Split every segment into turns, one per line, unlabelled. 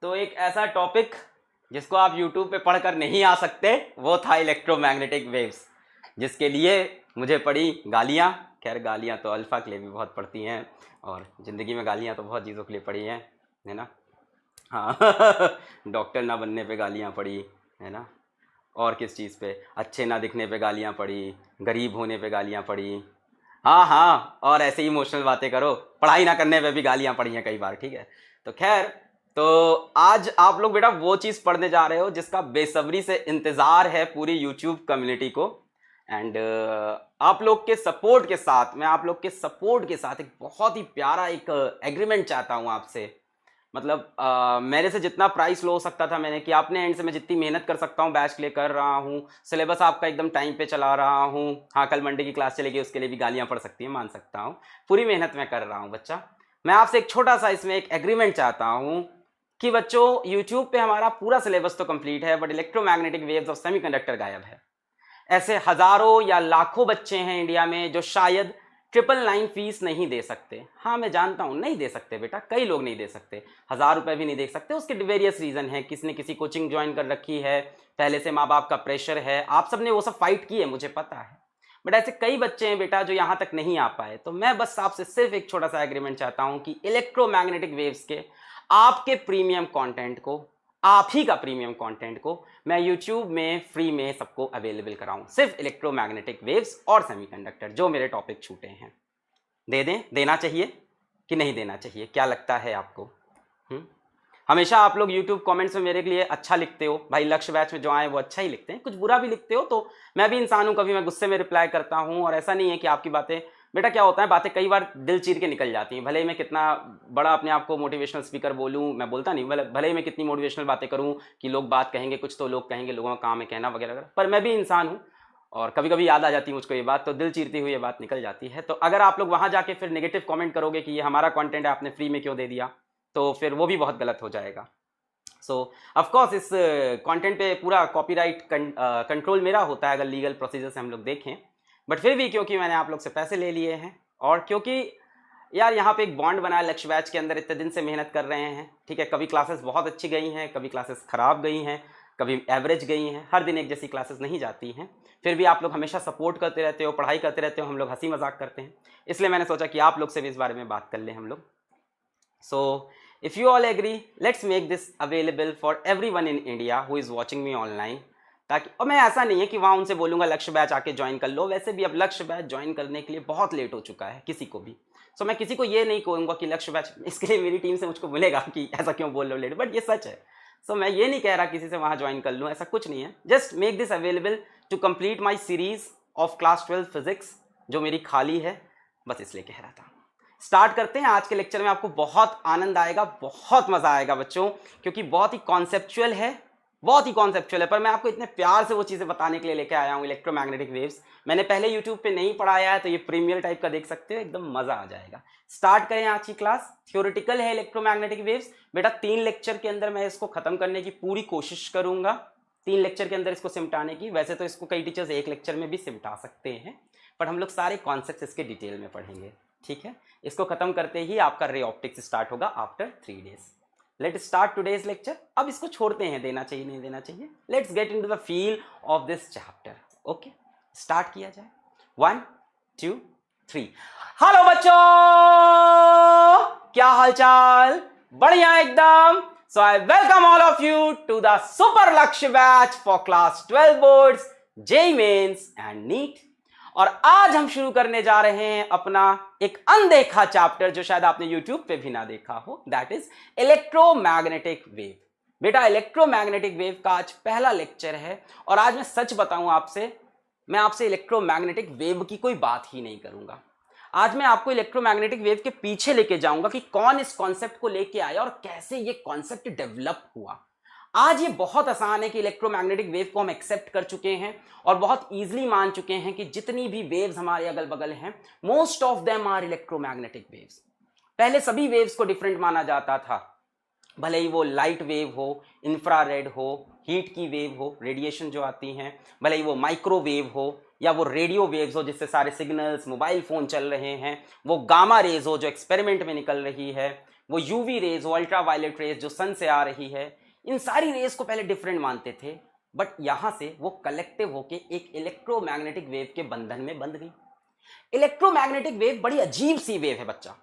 तो एक ऐसा टॉपिक जिसको आप YouTube पे पढ़कर नहीं आ सकते वो था इलेक्ट्रोमैग्नेटिक वेव्स, जिसके लिए मुझे पड़ी गालियाँ। खैर गालियाँ तो अल्फ़ा के लिए भी बहुत पड़ती हैं और ज़िंदगी में गालियाँ तो बहुत चीज़ों के लिए पड़ी हैं, है ना। हाँ डॉक्टर ना बनने पे गालियाँ पड़ी, है ना। और किस चीज़ पे, अच्छे ना दिखने पे गालियाँ पड़ी, गरीब होने पे गालियाँ पड़ी। हाँ हाँ, और ऐसे ही इमोशनल बातें करो, पढ़ाई ना करने पे भी गालियाँ पड़ी हैं कई बार, ठीक है। तो खैर, तो आज आप लोग बेटा वो चीज़ पढ़ने जा रहे हो जिसका बेसब्री से इंतज़ार है पूरी यूट्यूब कम्युनिटी को। एंड आप लोग के सपोर्ट के साथ, मैं आप लोग के सपोर्ट के साथ एक बहुत ही प्यारा एक एग्रीमेंट चाहता हूँ आपसे। मतलब मेरे से जितना प्राइस लो हो सकता था मैंने, कि आपने एंड से मैं जितनी मेहनत कर सकता हूँ बैच के लिए कर रहा हूँ, सिलेबस आपका एकदम टाइम पे चला रहा हूँ। हाँ, कल मंडे की क्लास चलेगी, उसके लिए भी गालियाँ पड़ सकती हैं, मान सकता हूँ। पूरी मेहनत मैं कर रहा हूँ बच्चा। मैं आपसे एक छोटा सा इसमें एक एग्रीमेंट चाहता हूँ कि बच्चों, यूट्यूब पे हमारा पूरा सिलेबस तो कंप्लीट है, but electromagnetic waves of semiconductor गायब है। ऐसे हजारों या लाखों बच्चे हैं इंडिया में जो शायद 999 फीस नहीं दे सकते। हाँ मैं जानता हूँ नहीं दे सकते बेटा, कई लोग नहीं दे सकते, 1000 रुपए भी नहीं दे सकते। उसके वेरियस रीज़न है, किसी ने किसी कोचिंग ज्वाइन कर रखी है, पहले से माँ बाप का प्रेशर है, आप सबने वो सब फाइट की है, मुझे पता है। बट ऐसे कई बच्चे हैं बेटा जो यहाँ तक नहीं आ पाए। तो मैं बस आपसे सिर्फ एक छोटा सा एग्रीमेंट चाहता हूँ कि इलेक्ट्रोमैग्नेटिक वेव्स के आपके प्रीमियम कंटेंट को, आप ही का प्रीमियम कंटेंट को मैं YouTube में फ्री में सबको अवेलेबल कराऊं, सिर्फ इलेक्ट्रोमैग्नेटिक वेव्स और सेमीकंडक्टर, जो मेरे टॉपिक छूटे हैं। दे दें, देना चाहिए कि नहीं देना चाहिए, क्या लगता है आपको? हमेशा आप लोग YouTube कमेंट्स में मेरे लिए अच्छा लिखते हो भाई, लक्ष्य बैच में जो आए वो अच्छा ही लिखते हैं, कुछ बुरा भी लिखते हो तो मैं भी इंसान हूं, कभी मैं गुस्से में रिप्लाई करता हूं। और ऐसा नहीं है कि आपकी बातें, बेटा क्या होता है, बातें कई बार दिल चीर के निकल जाती हैं। भले ही मैं कितना बड़ा अपने आप को मोटिवेशनल स्पीकर बोलूं, मैं बोलता नहीं, भले ही मैं कितनी मोटिवेशनल बातें करूं कि लोग बात कहेंगे कुछ, तो लोग कहेंगे लोगों का काम है कहना वगैरह वगैरह, पर मैं भी इंसान हूं और कभी कभी याद आ जाती है मुझको ये बात, तो दिल चीरती हुई ये बात निकल जाती है। तो अगर आप लोग वहां जाके फिर नेगेटिव कमेंट करोगे कि ये हमारा कंटेंट है, आपने फ्री में क्यों दे दिया, तो फिर वो भी बहुत गलत हो जाएगा। सो ऑफकोर्स इस कंटेंट पे पूरा कॉपीराइट कंट्रोल मेरा होता है अगर लीगल प्रोसीजर से हम लोग देखें। बट फिर भी क्योंकि मैंने आप लोग से पैसे ले लिए हैं और क्योंकि यार यहाँ पे एक बॉन्ड बनाया लक्ष्य बैच के अंदर, इतने दिन से मेहनत कर रहे हैं, ठीक है। कभी क्लासेस बहुत अच्छी गई हैं, कभी क्लासेस खराब गई हैं, कभी एवरेज गई हैं, हर दिन एक जैसी क्लासेस नहीं जाती हैं। फिर भी आप लोग हमेशा सपोर्ट करते रहते हो, पढ़ाई करते रहते हो, हम लोग हंसी मजाक करते हैं, इसलिए मैंने सोचा कि आप लोग से भी इस बारे में बात कर लें हम लोग। So, if you all agree, let's make this available for everyone in India who is watching me online. ताकि, और मैं ऐसा नहीं है कि वहाँ उनसे बोलूँगा लक्ष्य बैच आके ज्वाइन कर लो, वैसे भी अब लक्ष्य बैच ज्वाइन करने के लिए बहुत लेट हो चुका है किसी को भी। सो मैं किसी को ये नहीं कहूँगा कि लक्ष्य बैच, इसके लिए मेरी टीम से मुझको बोलेगा कि ऐसा क्यों बोल रहे हो लेट, बट ये सच है। सो मैं ये नहीं कह रहा किसी से वहाँ ज्वाइन कर लूँ, ऐसा कुछ नहीं है। Just make this available to complete my series of class 12 physics जो मेरी खाली है, बस इसलिए कह रहा था। स्टार्ट करते हैं। आज के लेक्चर में आपको बहुत आनंद आएगा, बहुत मजा आएगा बच्चों, क्योंकि बहुत ही कॉन्सेप्चुअल है, बहुत ही कॉन्सेप्चुअल है, पर मैं आपको इतने प्यार से वो चीजें बताने के लिए लेके आया हूँ। इलेक्ट्रोमैग्नेटिक वेव्स मैंने पहले यूट्यूब पे नहीं पढ़ाया है, तो ये प्रीमियर टाइप का देख सकते हो, एकदम मजा आ जाएगा। स्टार्ट करें आज की क्लास। थ्योरेटिकल है इलेक्ट्रोमैग्नेटिक वेव्स बेटा, 3 लेक्चर के अंदर मैं इसको खत्म करने की पूरी कोशिश करूंगा, 3 लेक्चर के अंदर इसको सिमटाने की। वैसे तो इसको कई टीचर्स 1 लेक्चर में भी सिमटा सकते हैं, पर हम लोग सारे कॉन्सेप्ट इसके डिटेल में पढ़ेंगे, ठीक है। इसको खत्म करते ही आपका रे ऑप्टिक्स स्टार्ट होगा after 3 days. Let start today's lecture. अब इसको छोड़ते हैं, देना चाहिए नहीं देना चाहिए, let's get into the feel of this chapter. Okay, start किया जाए। 1 2 3। हेलो बच्चों, क्या हालचाल? बढ़िया एकदम। So I welcome all of you to the super Lakshya batch for class 12 boards, JEE mains and NEET. और आज हम शुरू करने जा रहे हैं अपना एक अनदेखा चैप्टर जो शायद आपने YouTube पे भी ना देखा हो, दैट इज इलेक्ट्रोमैग्नेटिक वेव। बेटा इलेक्ट्रोमैग्नेटिक वेव का आज पहला लेक्चर है और आज मैं सच बताऊं आपसे, मैं आपसे इलेक्ट्रोमैग्नेटिक वेव की कोई बात ही नहीं करूंगा। आज मैं आपको इलेक्ट्रोमैग्नेटिक वेव के पीछे लेके जाऊंगा कि कौन इस कॉन्सेप्ट को लेके आया और कैसे ये कॉन्सेप्ट डेवलप हुआ। आज ये बहुत आसान है कि इलेक्ट्रोमैग्नेटिक वेव को हम एक्सेप्ट कर चुके हैं और बहुत इजीली मान चुके हैं कि जितनी भी वेव्स हमारे अगल बगल हैं, most of them are electromagnetic waves. पहले सभी वेव्स को डिफरेंट माना जाता था, भले ही वो लाइट वेव हो, इंफ्रारेड हो, हीट की वेव हो, रेडिएशन जो आती हैं, भले ही वो माइक्रोवेव हो या वो रेडियो वेव्स हो जिससे सारे सिग्नल्स मोबाइल फोन चल रहे हैं, वो गामा रेज हो जो एक्सपेरिमेंट में निकल रही है, वो यूवी रेज हो, अल्ट्रा वायलेट रेज जो सन से आ रही है, इन सारी रेज को पहले डिफरेंट मानते थे, बट यहां से वो कलेक्टिव होके एक इलेक्ट्रोमैग्नेटिक वेव के बंधन में बंध गई। इलेक्ट्रोमैग्नेटिक वेव बड़ी अजीब सी वेव है बच्चा।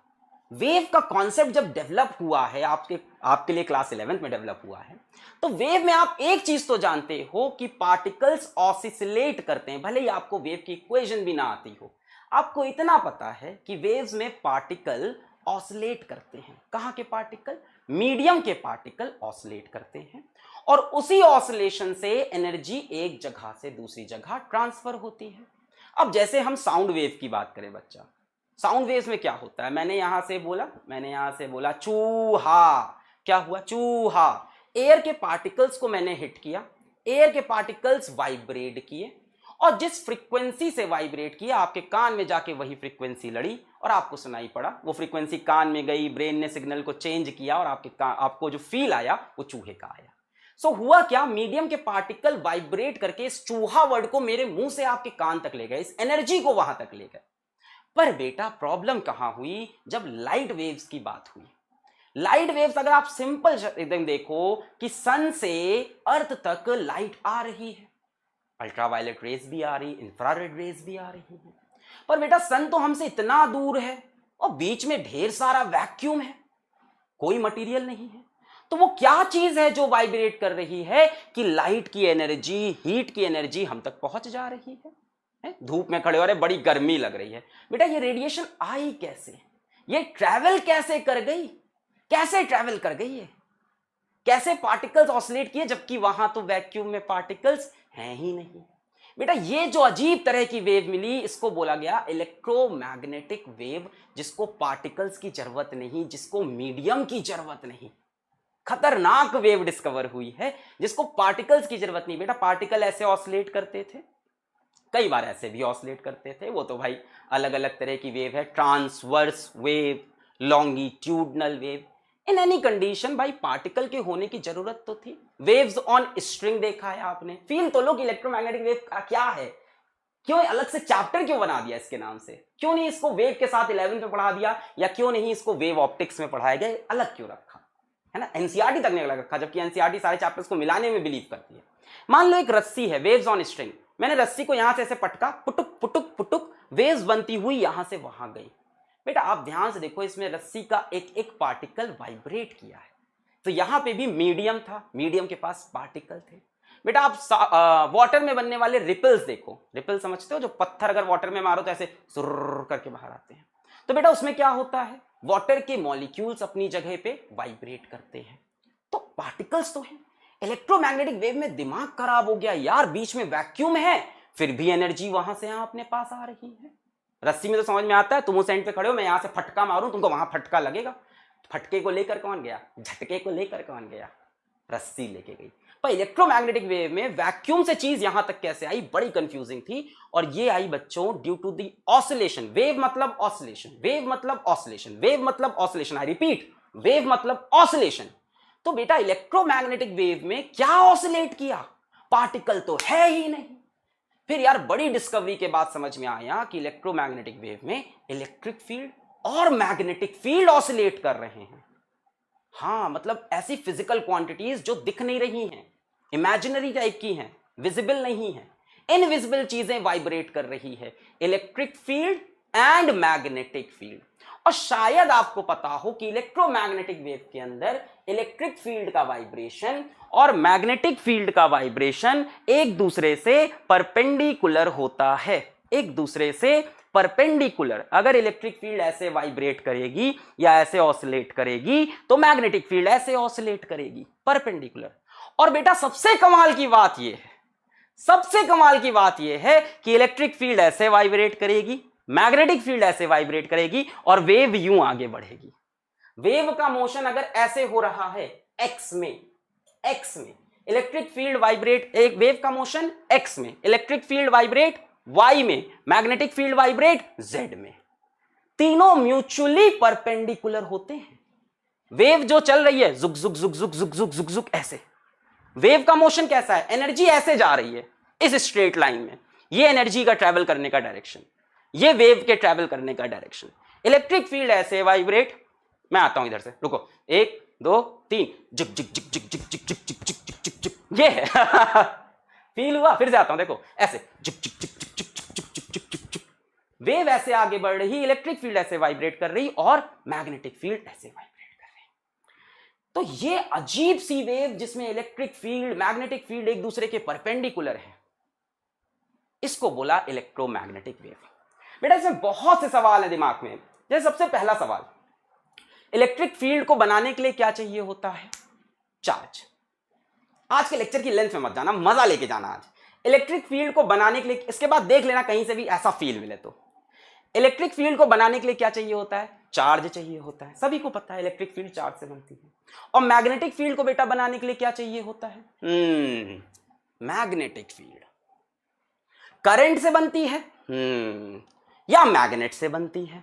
वेव का कॉन्सेप्ट जब डेवलप हुआ है आपके लिए क्लास 11th में डेवलप हुआ है, तो वेव में आप एक चीज तो जानते हो कि पार्टिकल्स ऑसिलेट करते हैं, भले ही आपको वेव की इक्वेशन भी ना आती हो। आपको इतना पता है कि वेव्स में पार्टिकल ऑसिलेट करते हैं। कहां के पार्टिकल? मीडियम के पार्टिकल ऑसिलेट करते हैं, और उसी ऑसिलेशन से एनर्जी एक जगह से दूसरी जगह ट्रांसफर होती है। अब जैसे हम साउंड वेव की बात करें बच्चा, साउंड वेव्स में क्या होता है? मैंने यहां से बोला चूहा, क्या हुआ? चूहा। एयर के पार्टिकल्स को मैंने हिट किया, एयर के पार्टिकल्स वाइब्रेट किए, और जिस फ्रीक्वेंसी से वाइब्रेट किया आपके कान में जाके वही फ्रीक्वेंसी लड़ी और आपको सुनाई पड़ा। वो फ्रीक्वेंसी कान में गई, ब्रेन ने सिग्नल को चेंज किया और आपको जो फील आया वो चूहे का आया। सो हुआ क्या? मीडियम के पार्टिकल वाइब्रेट करके इस चूहा वर्ड को मेरे मुंह से आपके कान तक ले गए, इस एनर्जी को वहां तक ले गए। पर बेटा प्रॉब्लम कहां हुई? जब लाइट वेव्स की बात हुई। लाइट वेव्स अगर आप सिंपल एकदम देखो कि सन से अर्थ तक लाइट आ रही है, अल्ट्रावायलेट रेज भी आ रही, इंफ्रारेड रेज भी आ रही है, पर बेटा सन तो हमसे इतना दूर है और बीच में ढेर सारा वैक्यूम है, कोई मटेरियल नहीं है। तो वो क्या चीज है जो वाइब्रेट कर रही है कि लाइट की एनर्जी, हीट की एनर्जी हम तक पहुंच जा रही है? धूप में खड़े हो रहे, बड़ी गर्मी लग रही है, बेटा ये रेडिएशन आई कैसे? ये ट्रैवल कैसे कर गई? कैसे ट्रैवल कर गई है? कैसे पार्टिकल्स ऑसिलेट किए जबकि वहां तो वैक्यूम में पार्टिकल्स हैं ही नहीं? बेटा ये जो अजीब तरह की वेव मिली, इसको बोला गया इलेक्ट्रोमैग्नेटिक वेव, जिसको पार्टिकल्स की जरूरत नहीं, जिसको मीडियम की जरूरत नहीं। खतरनाक वेव डिस्कवर हुई है जिसको पार्टिकल्स की जरूरत नहीं। बेटा पार्टिकल ऐसे ऑसिलेट करते थे, कई बार ऐसे भी ऑसिलेट करते थे, वो तो भाई अलग अलग तरह की वेव है, transverse wave, longitudinal wave. In any condition भाई पार्टिकल के होने की जरूरत तो थी। वेव्स ऑन स्ट्रिंग देखा है आपने? फील तो लो कि इलेक्ट्रोमैग्नेटिक वेव क्या है, क्यों अलग से चैप्टर क्यों बना दिया इसके नाम से? क्यों नहीं इसको वेव के साथ 11th में पढ़ा दिया, या क्यों नहीं इसको वेव ऑप्टिक्स में पढ़ाया गया, अलग क्यों रखा है ना? एनसीईआरटी तक नहीं अलग रखा, जबकि एनसीईआरटी सारे चैप्टर्स को मिलाने में बिलीव करती है। मान लो एक रस्सी है, वेव्स ऑन स्ट्रिंग, मैंने रस्सी को यहां से ऐसे पटका, पुटुक पुटुक पुटुक, वेव्स बनती हुई यहां से वहां गई। बेटा आप ध्यान से देखो, इसमें रस्सी का एक एक पार्टिकल वाइब्रेट किया है, तो यहां पे भी मीडियम था, मीडियम के पास पार्टिकल थे। बेटा आप वाटर में बनने वाले रिपल्स देखो, रिपल समझते हो? जो पत्थर अगर वाटर में मारो तो ऐसे सुर्र करके बाहर आते हैं, तो बेटा उसमें क्या होता है? वाटर के मॉलिक्यूल्स अपनी जगह पे वाइब्रेट करते हैं, तो पार्टिकल्स तो हैं। इलेक्ट्रोमैग्नेटिक वेव में दिमाग खराब हो गया यार, बीच में वैक्यूम है फिर भी एनर्जी वहां से यहां अपने पास आ रही है। रस्सी में तो समझ में आता है, तुम उस एंड पे खड़े हो, मैं यहां से फटका मारूं, तुमको वहां फटका लगेगा। फटके को लेकर कौन गया? झटके को लेकर कौन गया? रस्सी लेके गई। पर इलेक्ट्रोमैग्नेटिक वेव में वैक्यूम से चीज यहां तक कैसे आई, बड़ी कंफ्यूजिंग थी। और ये आई बच्चों due to the oscillation. Wave मतलब ऑसिलेशन, वेव मतलब ऑसिलेशन, वेव मतलब ऑसिलेशन, आई रिपीट, वेव मतलब ऑसिलेशन। तो बेटा इलेक्ट्रोमैग्नेटिक वेव में क्या ऑसिलेट किया? पार्टिकल तो है ही नहीं। फिर यार बड़ी डिस्कवरी के बाद समझ में आया कि इलेक्ट्रोमैग्नेटिक वेव में इलेक्ट्रिक फील्ड और मैग्नेटिक फील्ड ऑसिलेट कर रहे हैं। हाँ, मतलब ऐसी फिजिकल क्वांटिटीज जो दिख नहीं रही हैं, इमेजिनरी टाइप की हैं, विजिबल नहीं है, इनविजिबल चीजें वाइब्रेट कर रही है, electric field and magnetic field. और शायद आपको पता हो कि इलेक्ट्रोमैग्नेटिक वेव के अंदर इलेक्ट्रिक फील्ड का वाइब्रेशन और मैग्नेटिक फील्ड का वाइब्रेशन एक दूसरे से परपेंडिकुलर होता है, एक दूसरे से परपेंडिकुलर। अगर इलेक्ट्रिक फील्ड ऐसे वाइब्रेट करेगी या ऐसे ऑसिलेट करेगी तो मैग्नेटिक फील्ड ऐसे ऑसिलेट करेगी, परपेंडिकुलर। और बेटा सबसे कमाल की बात यह है, सबसे कमाल की बात यह है कि इलेक्ट्रिक फील्ड ऐसे वाइब्रेट करेगी, मैग्नेटिक फील्ड ऐसे वाइब्रेट करेगी और वेव यूं आगे बढ़ेगी। वेव का मोशन अगर ऐसे हो रहा है एक्स में, एक्स में इलेक्ट्रिक फील्ड वाइब्रेट, एक वेव का मोशन एक्स में, इलेक्ट्रिक फील्ड वाइब्रेट वाई में, मैग्नेटिक फील्ड वाइब्रेट जेड में। तीनों म्यूचुअली परपेंडिकुलर होते हैं। वेव जो चल रही है जुक जुक जुक जुक जुक जुक जुक जुक ऐसे, वेव का मोशन कैसा है? एनर्जी ऐसे जा रही है इस स्ट्रेट लाइन में, ये एनर्जी का ट्रैवल करने का डायरेक्शन, ये वेव के ट्रैवल करने का डायरेक्शन। इलेक्ट्रिक फील्ड ऐसे वाइब्रेट, मैं आता हूं इधर से, रुको, 1 2 3, जिक जिक जिक जिक जिक जिक जिक जिक जिक जिक जिक जिक, ये है फील हुआ? फिर से आता हूं, देखो ऐसे जिक जिक जिक जिक जिक जिक जिक जिक जिक जिक, वेव ऐसे आगे बढ़ रही, इलेक्ट्रिक फील्ड ऐसे वाइब्रेट कर रही और मैग्नेटिक फील्ड ऐसे वाइब्रेट कर रही। तो ये अजीब सी वेव जिसमें इलेक्ट्रिक फील्ड मैग्नेटिक फील्ड एक दूसरे के परपेंडिकुलर है, इसको बोला इलेक्ट्रोमैग्नेटिक वेव। बेटा इसमें बहुत से सवाल है दिमाग में। जैसे सबसे पहला सवाल, इलेक्ट्रिक फील्ड को बनाने के लिए क्या चाहिए होता है? चार्ज। आज के लेक्चर की लेंथ में मत जाना, मजा लेके जाना आज। इलेक्ट्रिक फील्ड को बनाने के लिए, इसके बाद देख लेना कहीं से भी ऐसा फील मिले तो, इलेक्ट्रिक फील्ड को बनाने के लिए क्या चाहिए होता है? चार्ज चाहिए होता है। सभी को पता है इलेक्ट्रिक फील्ड चार्ज से बनती है। और मैग्नेटिक फील्ड को बेटा बनाने के लिए क्या चाहिए होता है? मैग्नेटिक फील्ड करंट से बनती है या मैग्नेट से बनती है?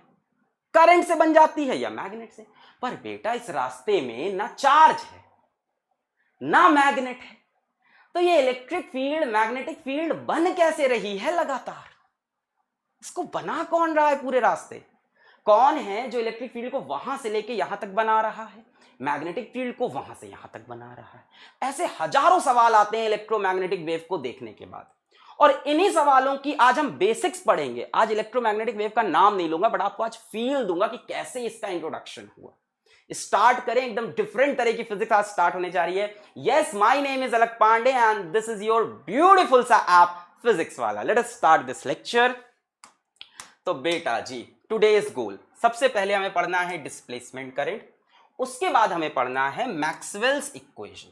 करंट से बन जाती है या मैग्नेट से। पर बेटा इस रास्ते में ना चार्ज है ना मैग्नेट है, तो ये इलेक्ट्रिक फील्ड मैग्नेटिक फील्ड बन कैसे रही है लगातार? इसको बना कौन रहा है पूरे रास्ते? कौन है जो इलेक्ट्रिक फील्ड को वहां से लेके यहां तक बना रहा है, मैग्नेटिक फील्ड को वहां से यहां तक बना रहा है? ऐसे हजारों सवाल आते हैं इलेक्ट्रोमैग्नेटिक वेव को देखने के बाद, और इन्हीं सवालों की आज हम बेसिक्स पढ़ेंगे। आज इलेक्ट्रोमैग्नेटिक वेव का नाम नहीं लूंगा, बट आपको आज फील दूंगा कि कैसे इसका इंट्रोडक्शन हुआ। स्टार्ट करें, एकदम डिफरेंट तरह की फिजिक्स आज स्टार्ट होने जा रही है। Yes, my name is Alakh Pandey and this is your beautiful सा ऐप physics Wallah. Let us start this lecture. तो बेटा जी, टुडेज गोल, सबसे पहले हमें पढ़ना है डिस्प्लेसमेंट करंट, उसके बाद हमें पढ़ना है मैक्सवेल्स इक्वेशन।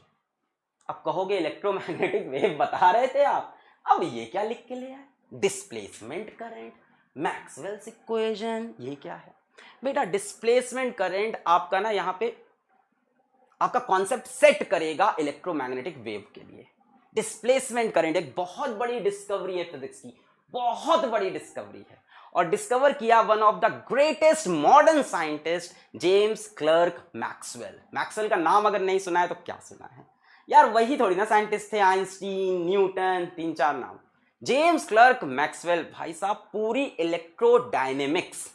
अब कहोगे इलेक्ट्रोमैग्नेटिक वेव बता रहे थे आप, अब ये क्या लिख के ले आए? डिस्प्लेसमेंट करंट, मैक्सवेल्स इक्वेशन, ये क्या है? बेटा डिस्प्लेसमेंट करंट आपका ना यहां पे आपका कॉन्सेप्ट सेट करेगा इलेक्ट्रोमैग्नेटिक वेव के लिए। डिस्प्लेसमेंट करंट एक बहुत बड़ी डिस्कवरी है फिजिक्स की, बहुत बड़ी डिस्कवरी है, और डिस्कवर किया one of the greatest modern scientist James clerk Maxwell. Maxwell का नाम अगर नहीं सुना है तो क्या सुना है यार, वही थोड़ी ना साइंटिस्ट थे, आइंस्टीन, न्यूटन, 3-4 नाम। जेम्स क्लर्क मैक्सवेल भाई साहब पूरी इलेक्ट्रोडायनेमिक्स,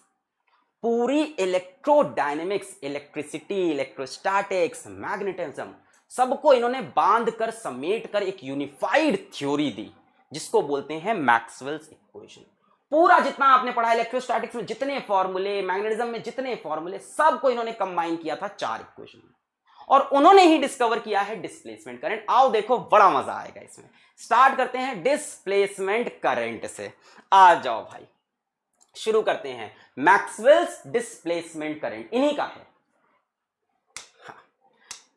इलेक्ट्रिसिटी, इलेक्ट्रोस्टैटिक्स, मैग्नेटिज्म, सबको इन्होंने बांध कर समेट कर एक यूनिफाइड थ्योरी दी, जिसको बोलते हैं मैक्सवेल्स इक्वेशन। पूरा जितना आपने पढ़ा इलेक्ट्रोस्टैटिक्स में जितने फॉर्मूले, मैग्नेटिज्म में जितने फॉर्मूले, सबको इन्होंने कंबाइन किया था 4 इक्वेशन में, और उन्होंने ही डिस्कवर किया है डिस्प्लेसमेंट करंट। आओ देखो, बड़ा मजा आएगा इसमें। स्टार्ट करते हैं डिस्प्लेसमेंट करंट से। आ जाओ भाई, शुरू करते हैं। मैक्सवेल्स डिस्प्लेसमेंट करंट इन्हीं का है। हाँ।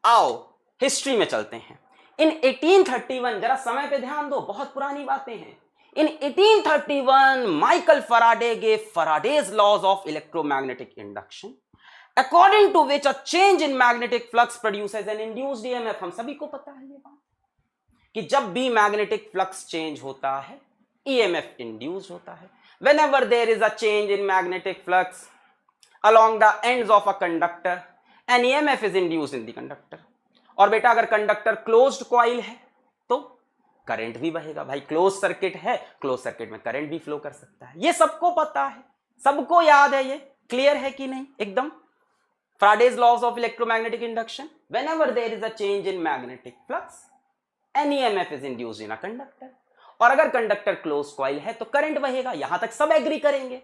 आओ हिस्ट्री में चलते हैं। इन 1831, जरा समय पे ध्यान दो, बहुत पुरानी बातें हैं। इन 1831 Michael Faraday gave Faraday's laws of electromagnetic induction, according to which a change in magnetic flux produces an induced EMF। हम सभी को पता है ये बात कि जब भी मैग्नेटिक फ्लक्स चेंज होता है EMF इंड्यूस होता है। Whenever there is a change in magnetic flux along the ends of a conductor, an EMF is induced in the conductor। और बेटा अगर कंडक्टर क्लोज्ड कॉइल है तो करंट भी बहेगा। भाई क्लोज सर्किट है, क्लोज सर्किट में करंट भी फ्लो कर सकता है। ये सबको पता है, सबको याद है, ये क्लियर है कि नहीं? एकदम। Faraday's laws of electromagnetic induction, whenever there is a change in magnetic flux, an EMF is induced in a conductor। और अगर कंडक्टर क्लोज कॉइल है तो करंट बहेगा। यहां तक सब एग्री करेंगे।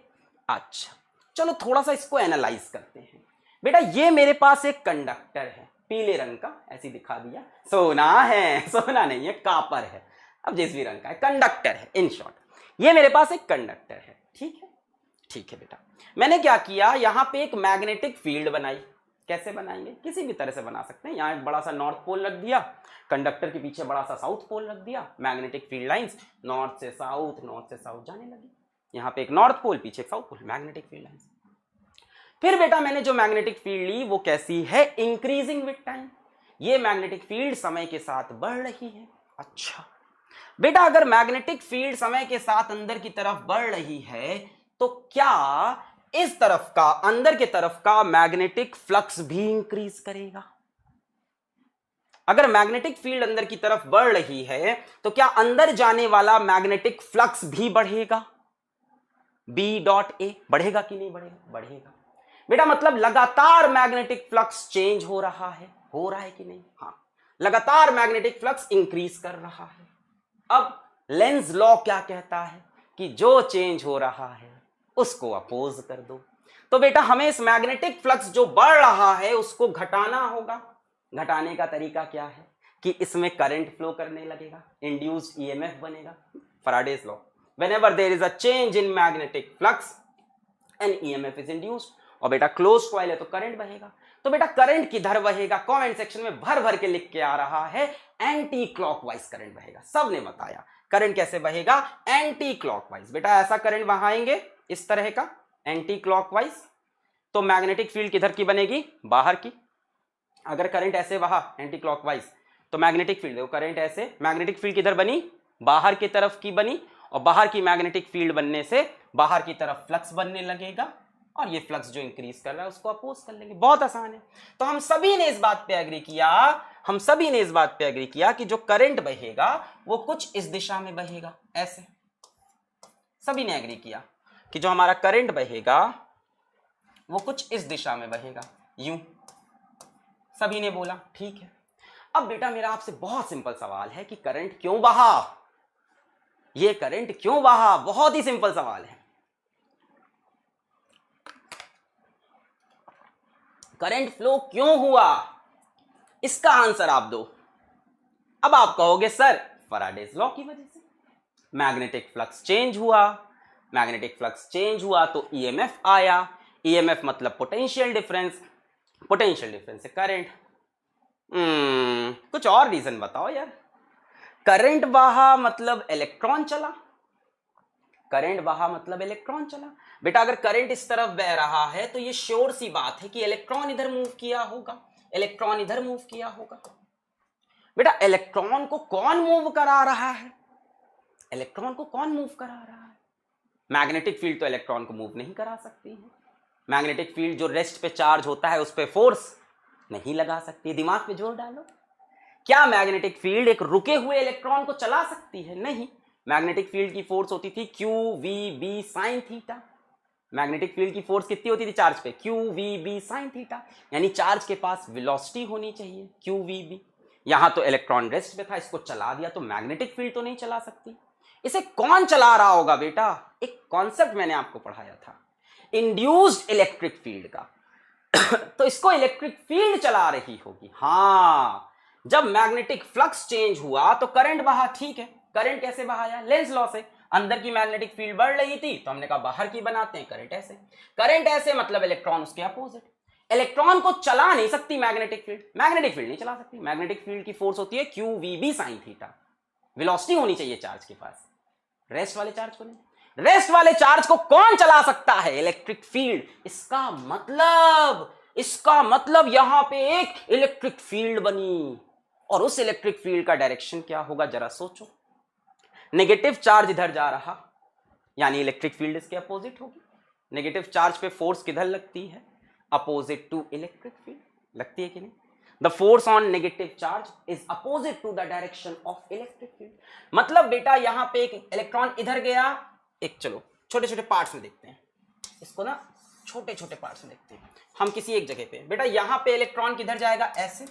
अच्छा चलो थोड़ा सा इसको एनालाइज करते हैं। बेटा ये मेरे पास एक कंडक्टर है, पीले रंग का, ऐसे दिखा दिया। सोना है, सोना नहीं है, कापर है, अब जिस भी रंग का है, कंडक्टर है। इन शॉर्ट ये मेरे पास एक कंडक्टर है, ठीक है? ठीक है बेटा, मैंने क्या किया, यहां पे एक मैग्नेटिक फील्ड बनाई। कैसे बनाएंगे? किसी भी तरह से बना सकते हैं। यहां एक बड़ा सा नॉर्थ पोल रख दिया, कंडक्टर के पीछे बड़ा सा साउथ पोल रख दिया, मैग्नेटिक फील्ड लाइंस नॉर्थ से साउथ जाने लगी। यहां पे एक नॉर्थ पोल, पीछे एक south pole, magnetic field lines. फिर बेटा मैंने जो मैग्नेटिक फील्ड ली वो कैसी है? Increasing with time. ये मैग्नेटिक फील्ड समय के साथ बढ़ रही है। अच्छा बेटा अगर मैग्नेटिक फील्ड समय के साथ अंदर की तरफ बढ़ रही है तो क्या इस तरफ का, अंदर की तरफ का मैग्नेटिक फ्लक्स भी इंक्रीज करेगा? अगर मैग्नेटिक फील्ड अंदर की तरफ बढ़ रही है तो क्या अंदर जाने वाला मैग्नेटिक फ्लक्स भी बढ़ेगा? बी डॉट ए बढ़ेगा कि नहीं बढ़ेगा? बढ़ेगा बेटा। मतलब लगातार मैग्नेटिक फ्लक्स चेंज हो रहा है कि नहीं? हाँ, लगातार मैग्नेटिक फ्लक्स इंक्रीज कर रहा है। अब लेंज लॉ क्या कहता है कि जो चेंज हो रहा है उसको अपोज कर दो। तो बेटा हमें इस मैग्नेटिक फ्लक्स जो बढ़ रहा है उसको घटाना होगा। घटाने का तरीका क्या है कि इसमें करंट फ्लो करने लगेगा, इंड्यूस्ड ईएमएफ बनेगा, Faraday's law. whenever there is a change in magnetic flux an EMF is induced। और बेटा क्लोज कॉइल है तो करंट बहेगा। तो बेटा करंट किधर बहेगा? कमेंट सेक्शन में भर भर के लिख के आ रहा है एंटी क्लॉकवाइज करंट बहेगा। सबने बताया करंट कैसे बहेगा, एंटी क्लॉकवाइज। बेटा ऐसा करंट बहाएंगे इस तरह का एंटी क्लॉकवाइज, तो मैग्नेटिक फील्ड किधर की बनेगी? बाहर की। अगर करंट ऐसे बहा एंटी क्लॉकवाइज तो मैग्नेटिक फील्ड, देखो करंट ऐसे, मैग्नेटिक फील्ड किधर बनी? बाहर की तरफ की बनी, और बाहर की मैग्नेटिक फील्ड बनने से बाहर की तरफ फ्लक्स बनने लगेगा, और ये फ्लक्स जो इंक्रीज कर रहा है उसको अपोज कर लेंगे। बहुत आसान है। तो हम सभी ने इस बात पे एग्री किया, कि जो करंट बहेगा वो कुछ इस दिशा में बहेगा, ऐसे। सभी ने एग्री किया कि जो हमारा करंट बहेगा वो कुछ इस दिशा में बहेगा, यूं। सभी ने बोला ठीक है। अब बेटा मेरा आपसे बहुत सिंपल सवाल है कि करंट क्यों बहा? ये करंट क्यों बहा? बहुत ही सिंपल सवाल है। करंट फ्लो क्यों हुआ? इसका आंसर आप दो। अब आप कहोगे सर फैराडेज लॉ की वजह से। मैग्नेटिक फ्लक्स चेंज हुआ तो ईएमएफ आया। ईएमएफ मतलब पोटेंशियल डिफरेंस से करंट। कुछ और रीजन बताओ यार। करंट बहा मतलब इलेक्ट्रॉन चला। बेटा अगर करंट इस तरफ बह रहा है तो ये श्योर सी बात है कि इलेक्ट्रॉन इधर मूव किया होगा। बेटा इलेक्ट्रॉन को कौन मूव करा रहा है? मैग्नेटिक फील्ड तो इलेक्ट्रॉन को मूव नहीं करा सकती है। मैग्नेटिक फील्ड जो रेस्ट पे चार्ज होता है उस पे फोर्स नहीं लगा सकती। दिमाग पे जोर डालो। क्या मैग्नेटिक फील्ड एक रुके हुए इलेक्ट्रॉन को चला सकती है? नहीं। मैग्नेटिक फील्ड की फोर्स होती थी Q V B sine theta. Magnetic field की फोर्स कितनी होती थी चार्ज पे? Q V B sine theta. यानी चार्ज के पास वेलोसिटी होनी चाहिए क्यू वी बी। यहां तो इलेक्ट्रॉन रेस्ट पे था, इसको चला दिया तो मैग्नेटिक फील्ड तो नहीं चला सकती। इसे कौन चला रहा होगा? बेटा एक कॉन्सेप्ट मैंने आपको पढ़ाया था इंड्यूस्ड इलेक्ट्रिक फील्ड का। तो इसको इलेक्ट्रिक फील्ड चला रही होगी। हाँ, जब मैग्नेटिक फ्लक्स चेंज हुआ तो करंट बहा। ठीक है, करंट कैसे बहाया? लेंज लॉ से। अंदर की मैग्नेटिक फील्ड बढ़ रही थी तो हमने कहा बाहर की बनाते हैं, करंट ऐसे मतलब इलेक्ट्रॉन उसके अपोजिट। इलेक्ट्रॉन को चला नहीं सकती मैग्नेटिक फील्ड नहीं चला सकती। मैग्नेटिक फील्ड की फोर्स होती है Q V B sine theta. Velocity होनी चाहिए चार्ज के पास, रेस्ट वाले चार्ज को नहीं। रेस्ट वाले चार्ज को कौन चला सकता है? Electric field. इसका मतलब यहां पे एक इलेक्ट्रिक फील्ड बनी, और उस इलेक्ट्रिक फील्ड का डायरेक्शन क्या होगा जरा सोचो। नेगेटिव चार्ज इधर जा रहा, यानी इलेक्ट्रिक फील्ड इसके अपोजिट होगी। नेगेटिव चार्ज पे फोर्स किधर लगती है? Opposite to electric field. लगती है कि नहीं? The force on negative charge is opposite to the direction of electric field. मतलब बेटा यहां पे एक इलेक्ट्रॉन इधर गया, एक चलो छोटे छोटे पार्ट्स में देखते हैं इसको ना, छोटे छोटे पार्ट्स में देखते हैं हम किसी एक जगह पे। बेटा यहां पे इलेक्ट्रॉन किधर जाएगा? ऐसे,